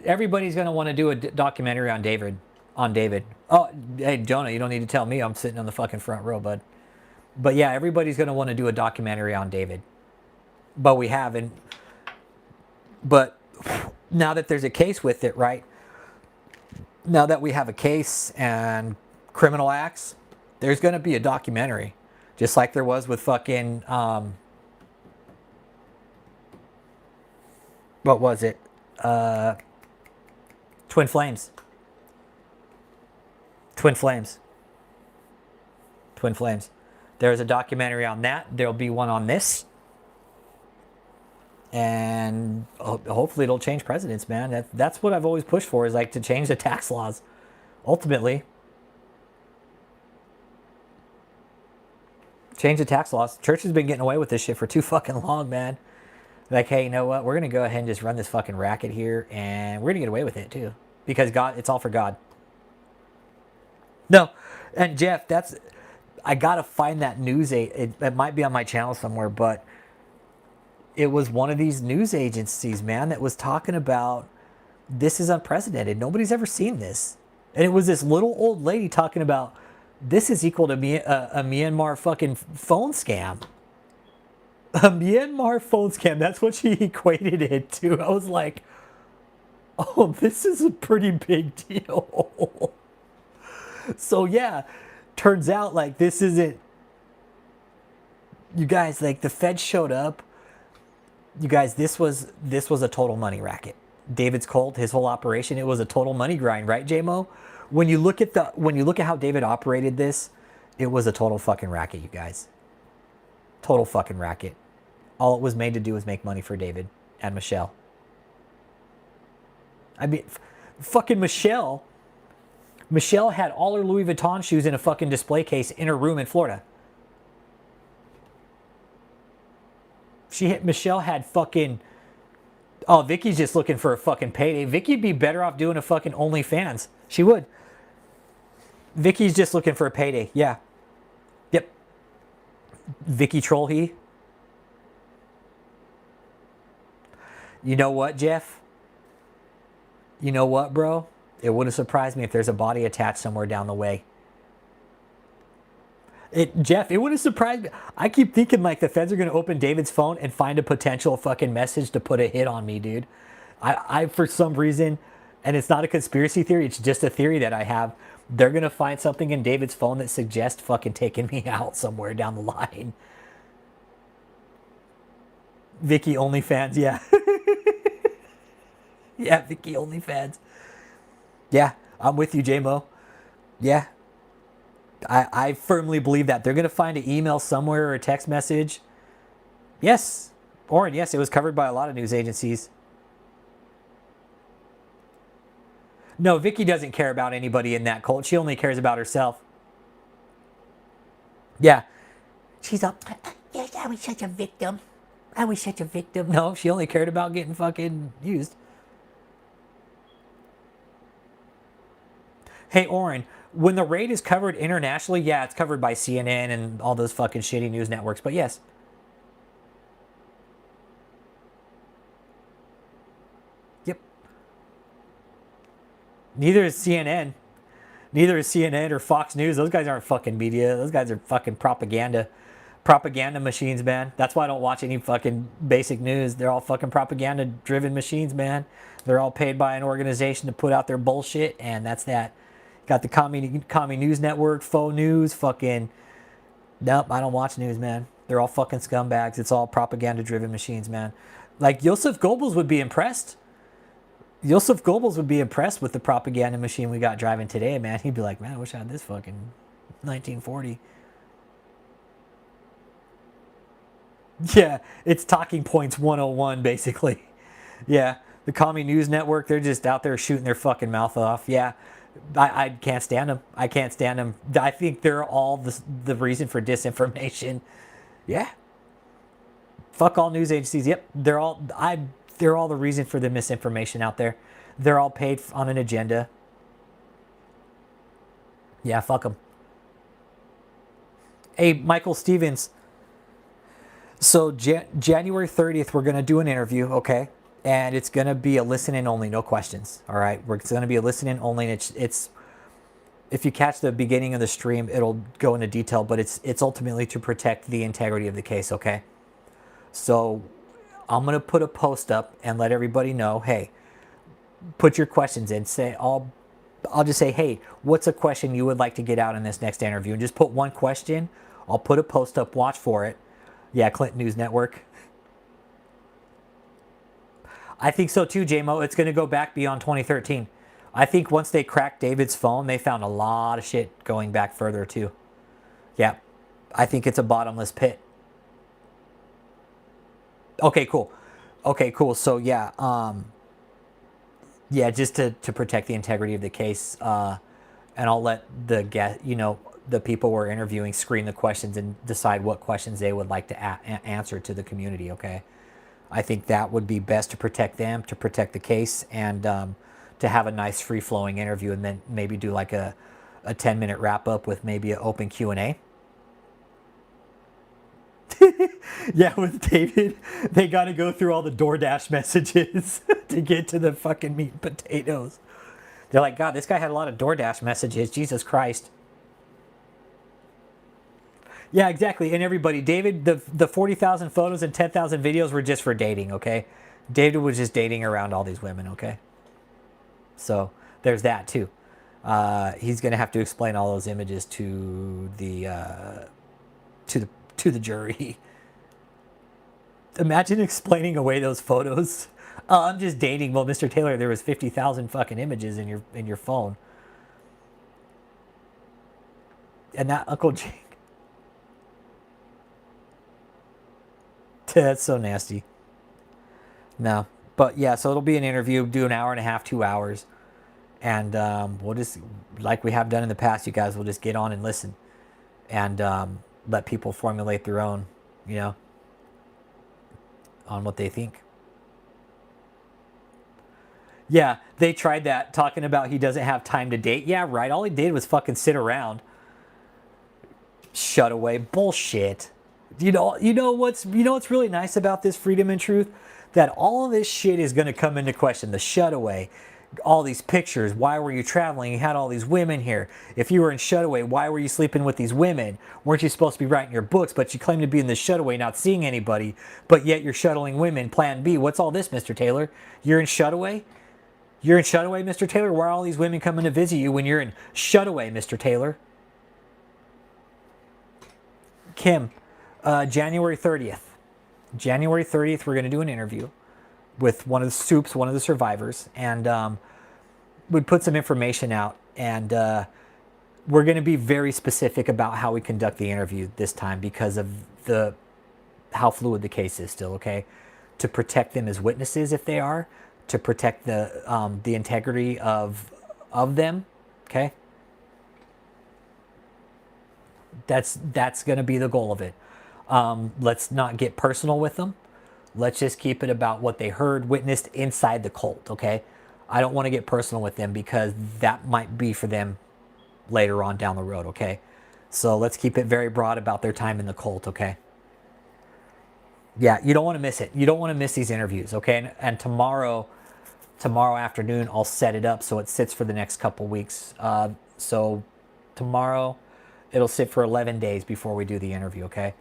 A: Everybody's going to want to do a documentary on David. Oh, hey, Jonah, you don't need to tell me. I'm sitting on the fucking front row, bud. But yeah, everybody's going to want to do a documentary on David. But we haven't. But now that there's a case with it, right? Now that we have a case and criminal acts, there's going to be a documentary. Just like there was with fucking, what was it? Twin Flames. Twin Flames. Twin Flames. There's a documentary on that. There'll be one on this. And hopefully it'll change presidents, man. That's what I've always pushed for, is like to change the tax laws. Ultimately. Change the tax laws. Church has been getting away with this shit for too fucking long, man. Like, hey, you know what? We're going to go ahead and just run this fucking racket here, and we're going to get away with it too. Because God, it's all for God. No, and Jeff, I gotta find that news. It might be on my channel somewhere, but it was one of these news agencies, man, that was talking about this is unprecedented. Nobody's ever seen this, and it was this little old lady talking about this is equal to a Myanmar fucking phone scam. A Myanmar phone scam. That's what she equated it to. I was like, oh, this is a pretty big deal. So yeah, turns out like this isn't. You guys, like the Fed showed up. You guys, this was a total money racket. David's Cold, his whole operation, it was a total money grind, right, JMO? When you look at how David operated this, it was a total fucking racket, you guys. Total fucking racket. All it was made to do was make money for David and Michelle. I mean, fucking Michelle. Michelle had all her Louis Vuitton shoes in a fucking display case in her room in Florida. Michelle had fucking. Oh, Vicky's just looking for a fucking payday. Vicky'd be better off doing a fucking OnlyFans. She would. Vicky's just looking for a payday. Yeah. Yep. Vicky Trollhe. You know what, Jeff? You know what, bro? It wouldn't surprise me if there's a body attached somewhere down the way. Jeff, it wouldn't surprise me. I keep thinking like the feds are going to open David's phone and find a potential fucking message to put a hit on me, dude. I for some reason, and it's not a conspiracy theory, it's just a theory that I have. They're going to find something in David's phone that suggests fucking taking me out somewhere down the line. Vicky OnlyFans, yeah. Yeah, Vicky OnlyFans. Yeah, I'm with you, J-Mo. Yeah. I firmly believe that. They're going to find an email somewhere or a text message. Yes. Oren, yes, it was covered by a lot of news agencies. No, Vicky doesn't care about anybody in that cult. She only cares about herself. Yeah. She's up. Yes, I was such a victim. I was such a victim. No, she only cared about getting fucking used. Hey, Oren, when the raid is covered internationally, yeah, it's covered by CNN and all those fucking shitty news networks. But yes. Yep. Neither is CNN. Neither is CNN or Fox News. Those guys aren't fucking media. Those guys are fucking propaganda. Propaganda machines, man. That's why I don't watch any fucking basic news. They're all fucking propaganda-driven machines, man. They're all paid by an organization to put out their bullshit, and that's that. Got the commie news network, faux news, fucking. Nope, I don't watch news, man. They're all fucking scumbags. It's all propaganda-driven machines, man. Like Joseph Goebbels would be impressed. Joseph Goebbels would be impressed with the propaganda machine we got driving today, man. He'd be like, man, I wish I had this fucking 1940. Yeah, it's Talking Points 101, basically. Yeah, the Commie News Network, they're just out there shooting their fucking mouth off. Yeah, I can't stand them. I can't stand them. I think they're all the reason for disinformation. Yeah. Fuck all news agencies. Yep, they're all the reason for the misinformation out there. They're all paid on an agenda. Yeah, fuck them. Hey, Michael Stevens. So January 30th, we're going to do an interview, okay? And it's going to be a listen-in only, no questions, all right? It's going to be a listen-in only, and it's if you catch the beginning of the stream, it'll go into detail, but it's ultimately to protect the integrity of the case, okay? So I'm going to put a post up and let everybody know, hey, put your questions in. I'll just say, hey, what's a question you would like to get out in this next interview? And just put one question. I'll put a post up, watch for it. Yeah, Clinton News Network. I think so too, JMO. It's going to go back beyond 2013. I think once they cracked David's phone, they found a lot of shit going back further too. Yeah, I think it's a bottomless pit. Okay, cool. Okay, cool. So yeah, yeah, just to protect the integrity of the case, and I'll let the people we're interviewing screen the questions and decide what questions they would like to answer to the community, okay? I think that would be best to protect them, to protect the case, and to have a nice free-flowing interview, and then maybe do like a a 10-minute wrap up with maybe an open Q&A. Yeah, with David, they got to go through all the DoorDash messages to get to the fucking meat and potatoes. They're like, God, this guy had a lot of DoorDash messages. Jesus Christ. Yeah, exactly. And everybody, David, the 40,000 photos and 10,000 videos were just for dating, okay? David was just dating around all these women, okay? So there's that too. He's going to have to explain all those images to the to the jury. Imagine explaining away those photos. I'm just dating. Well, Mr. Taylor, there was 50,000 fucking images in your phone. And that Uncle Jake. That's so nasty. No. But yeah, so it'll be an interview, do an hour and a half, 2 hours. And we'll just, like we have done in the past, you guys will just get on and listen. And let people formulate their own, on what they think. Yeah, they tried that, talking about he doesn't have time to date. Yeah, right. All he did was fucking sit around. Shut away. Bullshit. You know what's really nice about this Freedom and Truth? That all of this shit is going to come into question. The shutaway, all these pictures. Why were you traveling? You had all these women here. If you were in shutaway, why were you sleeping with these women? Weren't you supposed to be writing your books? But you claim to be in the shutaway, not seeing anybody. But yet you're shuttling women. Plan B. What's all this, Mr. Taylor? You're in shutaway? You're in shutaway, Mr. Taylor? Why are all these women coming to visit you when you're in shutaway, Mr. Taylor? Kim, January 30th. January 30th, we're going to do an interview with one of the soups, one of the survivors, and we'd put some information out, and we're going to be very specific about how we conduct the interview this time because of how fluid the case is still, okay? To protect them as witnesses if they are, to protect the integrity of them, okay? That's going to be the goal of it. Let's not get personal with them. Let's just keep it about what they heard, witnessed inside the cult, okay? I don't want to get personal with them because that might be for them later on down the road, okay? So let's keep it very broad about their time in the cult, okay? Yeah, you don't want to miss it. You don't want to miss these interviews, okay? And tomorrow afternoon, I'll set it up so it sits for the next couple weeks. So tomorrow, it'll sit for 11 days before we do the interview, okay?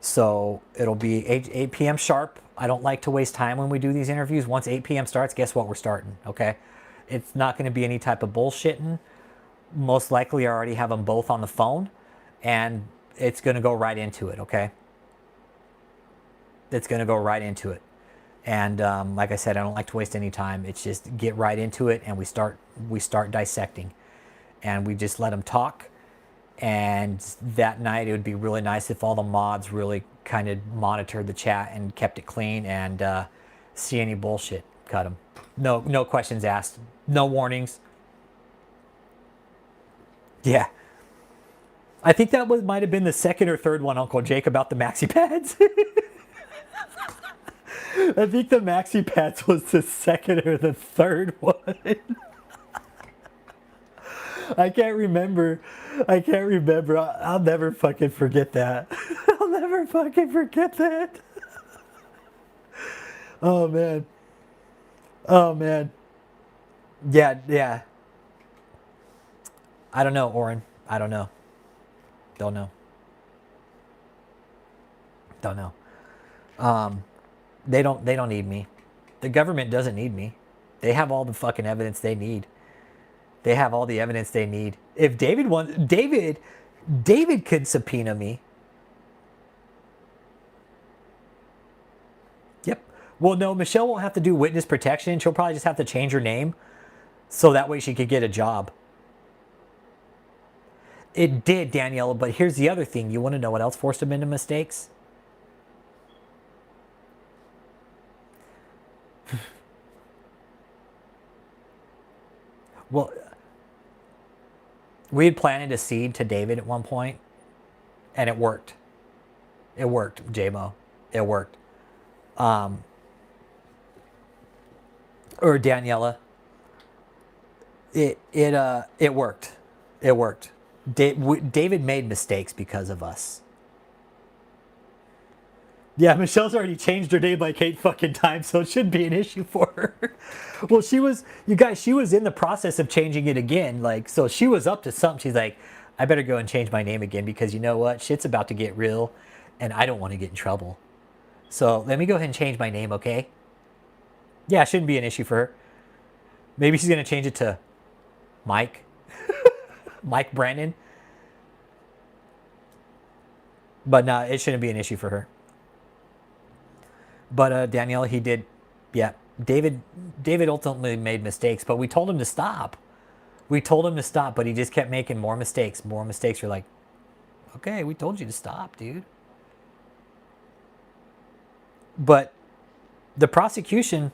A: So it'll be 8 p.m. sharp. I don't like to waste time when we do these interviews. Once 8 p.m. starts, guess what? We're starting, okay? It's not going to be any type of bullshitting. Most likely I already have them both on the phone, and it's going to go right into it, okay? It's going to go right into it. And like I said, I don't like to waste any time. It's just get right into it, and we start dissecting. And we just let them talk. And that night, it would be really nice if all the mods really kind of monitored the chat and kept it clean and see any bullshit, cut them. No questions asked. No warnings. Yeah. I think that might have been the second or third one, Uncle Jake, about the maxi pads. I think the maxi pads was the second or the third one. I can't remember. I'll never fucking forget that. I'll never fucking forget that. Oh, man. Yeah. I don't know, Oren. I don't know. Don't know. They don't need me. The government doesn't need me. They have all the fucking evidence they need. They have all the evidence they need. If David could subpoena me. Yep. Well, no, Michelle won't have to do witness protection. She'll probably just have to change her name so that way she could get a job. It did, Daniela, but here's the other thing. You want to know what else forced him into mistakes? Well, we had planted a seed to David at one point, and it worked. It worked, J-Mo. It worked. Or Daniela. It worked. It worked. David made mistakes because of us. Yeah, Michelle's already changed her name like 8 fucking times, so it shouldn't be an issue for her. Well, you guys, she was in the process of changing it again. Like, so she was up to something. She's like, I better go and change my name again because you know what? Shit's about to get real and I don't want to get in trouble. So let me go ahead and change my name, okay? Yeah, it shouldn't be an issue for her. Maybe she's going to change it to Mike. Mike Brandon. But no, it shouldn't be an issue for her. But Danielle, he did, yeah. David ultimately made mistakes, but we told him to stop. We told him to stop, but he just kept making more mistakes. More mistakes. You're like, okay, we told you to stop, dude. But the prosecution,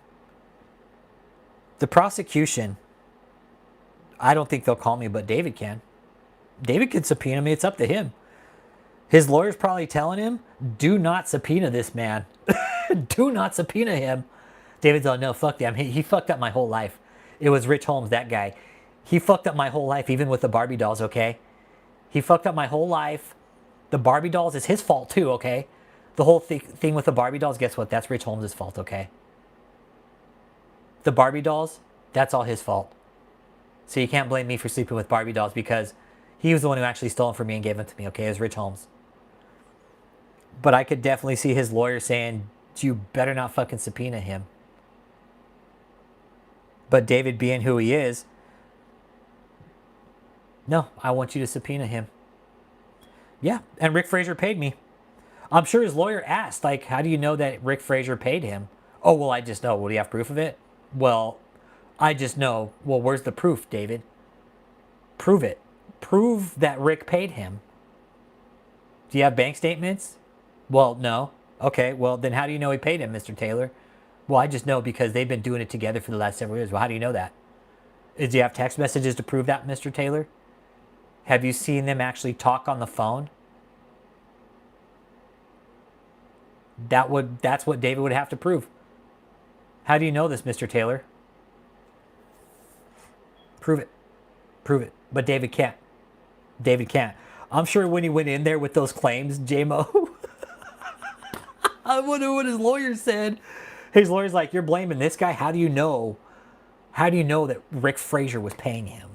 A: I don't think they'll call me, but David can. David could subpoena me. It's up to him. His lawyer's probably telling him, do not subpoena this man. Do not subpoena him. David's like, no, fuck that. He fucked up my whole life. It was Rich Holmes, that guy. He fucked up my whole life, even with the Barbie dolls, okay? He fucked up my whole life. The Barbie dolls is his fault too, okay? The whole thing with the Barbie dolls, guess what? That's Rich Holmes' fault, okay? The Barbie dolls, that's all his fault. So you can't blame me for sleeping with Barbie dolls because he was the one who actually stole them from me and gave them to me, okay? It was Rich Holmes. But I could definitely see his lawyer saying, you better not fucking subpoena him. But David being who he is, no, I want you to subpoena him. Yeah, and Rick Fraser paid me. I'm sure his lawyer asked, like, how do you know that Rick Fraser paid him? Oh, well, I just know. Well, do you have proof of it? Well, I just know. Well, where's the proof, David? Prove it. Prove that Rick paid him. Do you have bank statements? Well, no. Okay, well, then how do you know he paid him, Mr. Taylor? Well, I just know because they've been doing it together for the last several years. Well, how do you know that? Do you have text messages to prove that, Mr. Taylor? Have you seen them actually talk on the phone? That's what David would have to prove. How do you know this, Mr. Taylor? Prove it. Prove it. But David can't. David can't. I'm sure when he went in there with those claims, J-Mo, I wonder what his lawyer said. His lawyer's like, you're blaming this guy? How do you know? How do you know that Rick Fraser was paying him?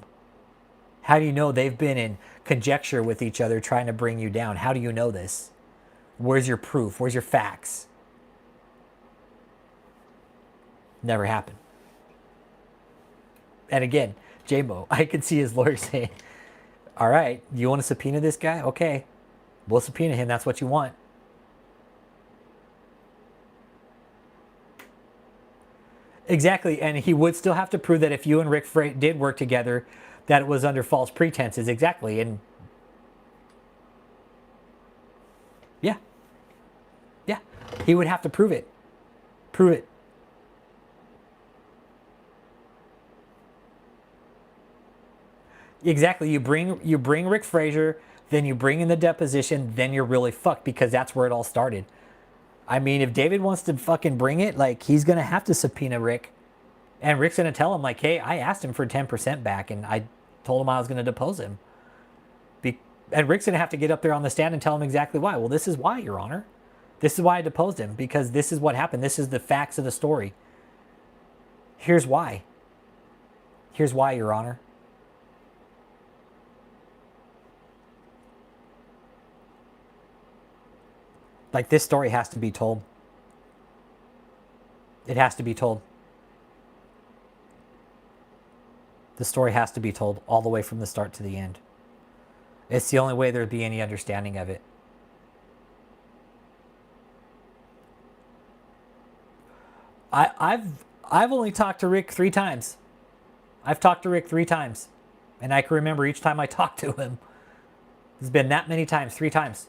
A: How do you know they've been in conjecture with each other trying to bring you down? How do you know this? Where's your proof? Where's your facts? Never happened. And again, J-Mo, I could see his lawyer saying, all right, you want to subpoena this guy? Okay, we'll subpoena him. That's what you want. Exactly, and he would still have to prove that if you and Rick did work together, that it was under false pretenses. Exactly, and yeah, he would have to prove it. Prove it. Exactly, you bring Rick Fraser, then you bring in the deposition, then you're really fucked because that's where it all started. I mean, if David wants to fucking bring it, like, he's going to have to subpoena Rick. And Rick's going to tell him, like, hey, I asked him for 10% back, and I told him I was going to depose him. And Rick's going to have to get up there on the stand and tell him exactly why. Well, this is why, Your Honor. This is why I deposed him, because this is what happened. This is the facts of the story. Here's why. Here's why, Your Honor. Like, this story has to be told. It has to be told. The story has to be told all the way from the start to the end. It's the only way there'd be any understanding of it. I've only talked to Rick 3 times. I've talked to Rick 3 times. And I can remember each time I talked to him. It's been that many times, 3 times.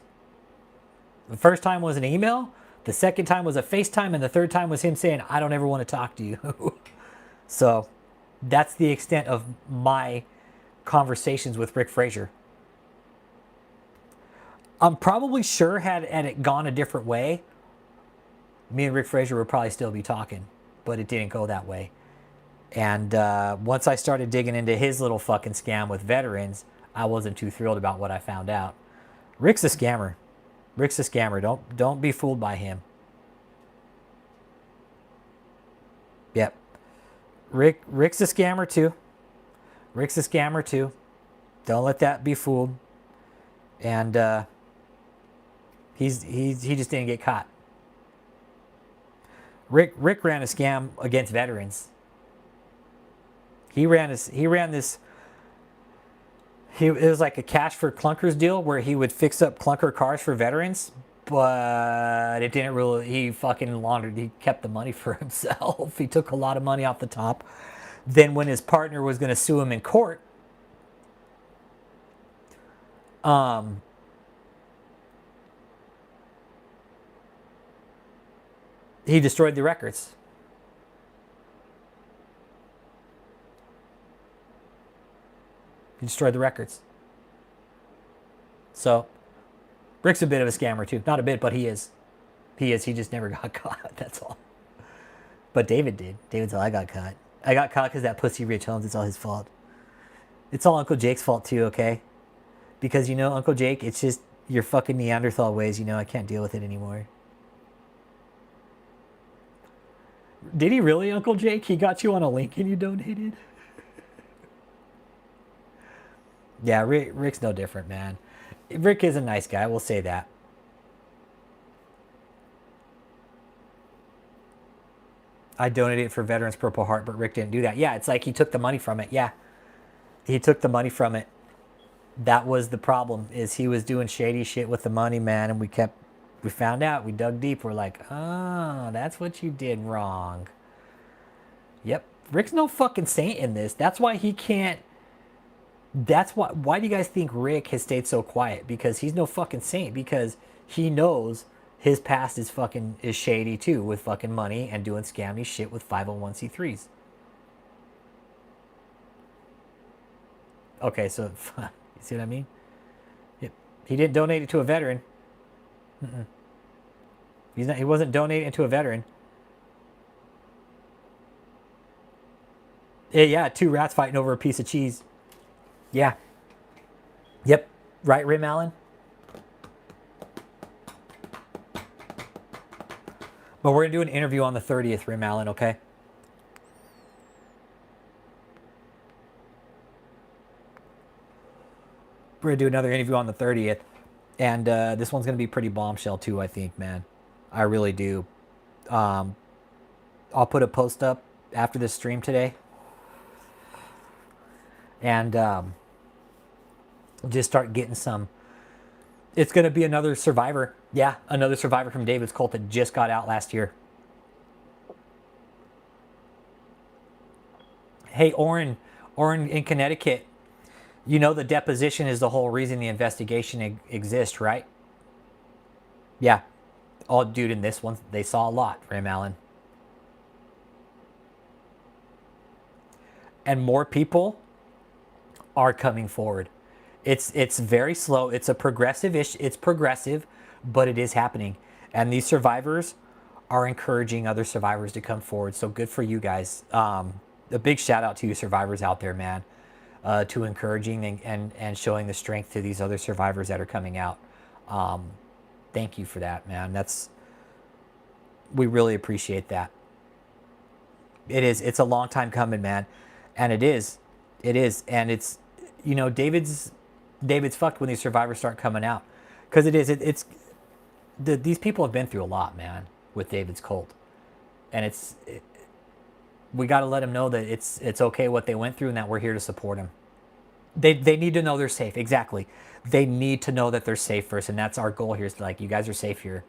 A: The first time was an email, the second time was a FaceTime, and the third time was him saying, I don't ever want to talk to you. So that's the extent of my conversations with Rick Fraser. I'm probably sure had it gone a different way, me and Rick Fraser would probably still be talking, but it didn't go that way. And once I started digging into his little fucking scam with veterans, I wasn't too thrilled about what I found out. Rick's a scammer. Rick's a scammer. Don't be fooled by him. Yep. Rick's a scammer too. Rick's a scammer too. Don't let that be fooled. And he just didn't get caught. Rick ran a scam against veterans. It was like a cash for clunkers deal where he would fix up clunker cars for veterans, but it didn't really, he fucking laundered, he kept the money for himself. He took a lot of money off the top. Then when his partner was going to sue him in court, he destroyed the records. He destroyed the records. So, Rick's a bit of a scammer too. Not a bit, but he is. He is. He just never got caught. That's all. But David did. David's all, I got caught. I got caught because that pussy Rich Holmes. It's all his fault. It's all Uncle Jake's fault too, okay? Because, you know, Uncle Jake, it's just your fucking Neanderthal ways. You know, I can't deal with it anymore. Did he really, Uncle Jake? He got you on a link and you donated? Yeah, Rick's no different, man. Rick is a nice guy, we'll say that. I donated for Veterans Purple Heart, but Rick didn't do that. Yeah, it's like he took the money from it. Yeah, he took the money from it. That was the problem, is he was doing shady shit with the money, man, and we found out, we dug deep. We're like, oh, that's what you did wrong. Yep, Rick's no fucking saint in this. That's why he can't. Why do you guys think Rick has stayed so quiet? Because he's no fucking saint. Because he knows his past is shady too, with fucking money and doing scammy shit with 501c3s. Okay, so you see what I mean? Yep. He didn't donate it to a veteran. He wasn't donating it to a veteran. Yeah, two rats fighting over a piece of cheese. Yeah. Yep. Right, Rim Allen? But we're going to do an interview on the 30th, Rim Allen, okay? We're going to do another interview on the 30th. And this one's going to be pretty bombshell too, I think, man. I really do. I'll put a post up after this stream today. And just start getting some. It's going to be another survivor. Yeah, another survivor from David's cult that just got out last year. Hey, Orrin in Connecticut, you know the deposition is the whole reason the investigation exists, right? Yeah. Oh, dude, in this one, they saw a lot, Ram Allen. And more people are coming forward. It's very slow. It's a progressive-ish. It's progressive, but it is happening. And these survivors are encouraging other survivors to come forward. So good for you guys. A big shout out to you survivors out there, man. To encouraging and showing the strength to these other survivors that are coming out. Thank you for that, man. We really appreciate that. It's a long time coming, man. And it is. And it's, you know, David's fucked when these survivors start coming out. Because these people have been through a lot, man, with David's cult. And we got to let them know that it's okay what they went through and that we're here to support them. They need to know they're safe. Exactly. They need to know that they're safe first. And that's our goal here, is like, you guys are safe here.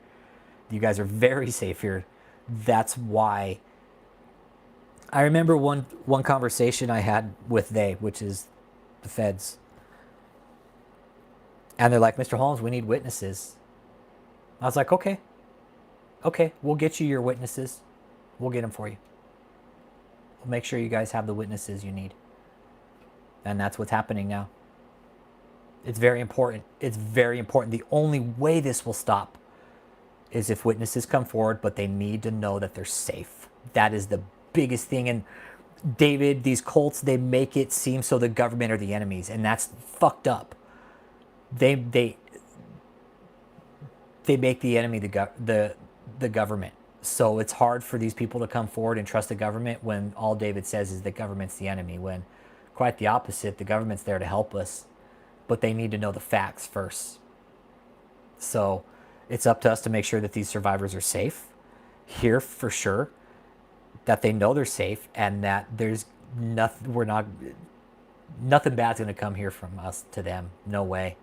A: You guys are very safe here. That's why. I remember one conversation I had with which is the feds. And they're like, Mr. Holmes, we need witnesses. I was like, okay, we'll get you your witnesses. We'll get them for you. We'll make sure you guys have the witnesses you need. And that's what's happening now. It's very important. It's very important. The only way this will stop is if witnesses come forward, but they need to know that they're safe. That is the biggest thing. And David, these cults, they make it seem so the government are the enemies, and that's fucked up. They they they make the enemy the government. So it's hard for these people to come forward and trust the government when all David says is the government's the enemy. When quite the opposite, the government's there to help us, but they need to know the facts first. So it's up to us to make sure that these survivors are safe here for sure, that they know they're safe, and that there's nothing we're not nothing bad's going to come here from us to them. No way.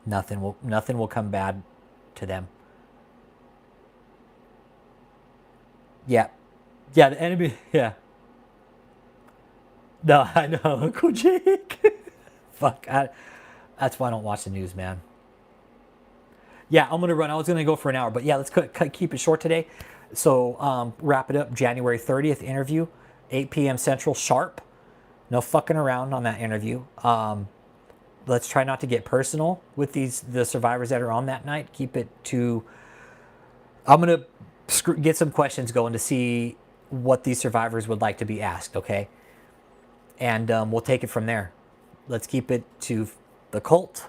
A: Nothing will come bad to them. Yeah. Yeah, the enemy, yeah. No, I know, Uncle Jake. Fuck. That's why I don't watch the news, man. Yeah, I'm gonna run. I was gonna go for an hour, but yeah, let's keep it short today. So wrap it up. January 30th interview, 8 p.m. Central sharp. No fucking around on that interview. Let's try not to get personal with the survivors that are on that night. Keep it to. I'm gonna get some questions going to see what these survivors would like to be asked. Okay, and we'll take it from there. Let's keep it to the cult,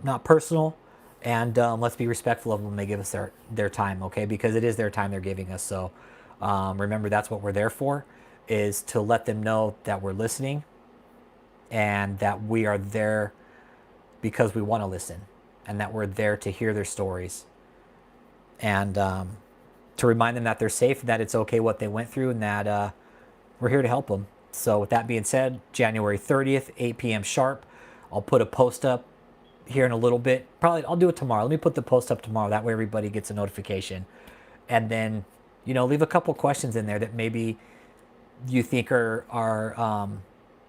A: not personal, and let's be respectful of them when they give us their time, okay? Because it is their time they're giving us. So remember, that's what we're there for, is to let them know that we're listening and that we are there because we want to listen, and that we're there to hear their stories, and to remind them that they're safe, that it's okay what they went through, and that we're here to help them. So with that being said, January 30th, 8 p.m. sharp. I'll put a post up here in a little bit. Probably I'll do it tomorrow. Let me put the post up tomorrow. That way everybody gets a notification. And then, leave a couple questions in there that maybe you think are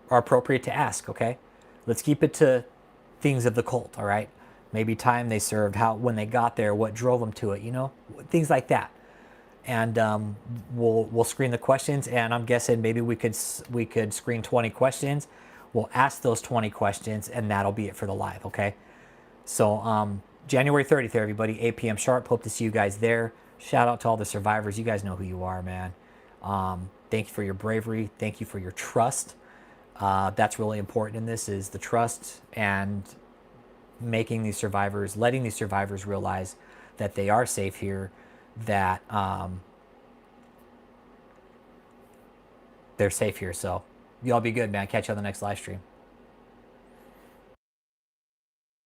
A: appropriate to ask, okay? Let's keep it to things of the cult, all right? Maybe time they served, when they got there, what drove them to it, things like that. And we'll screen the questions, and I'm guessing maybe we could screen 20 questions. We'll ask those 20 questions, and that'll be it for the live, okay? So January 30th, everybody, 8 p.m. sharp. Hope to see you guys there. Shout out to all the survivors. You guys know who you are, man. Thank you for your bravery. Thank you for your trust. That's really important in this, is the trust, and letting these survivors realize that they are safe here, that they're safe here. So y'all be good, man. Catch you on the next live stream.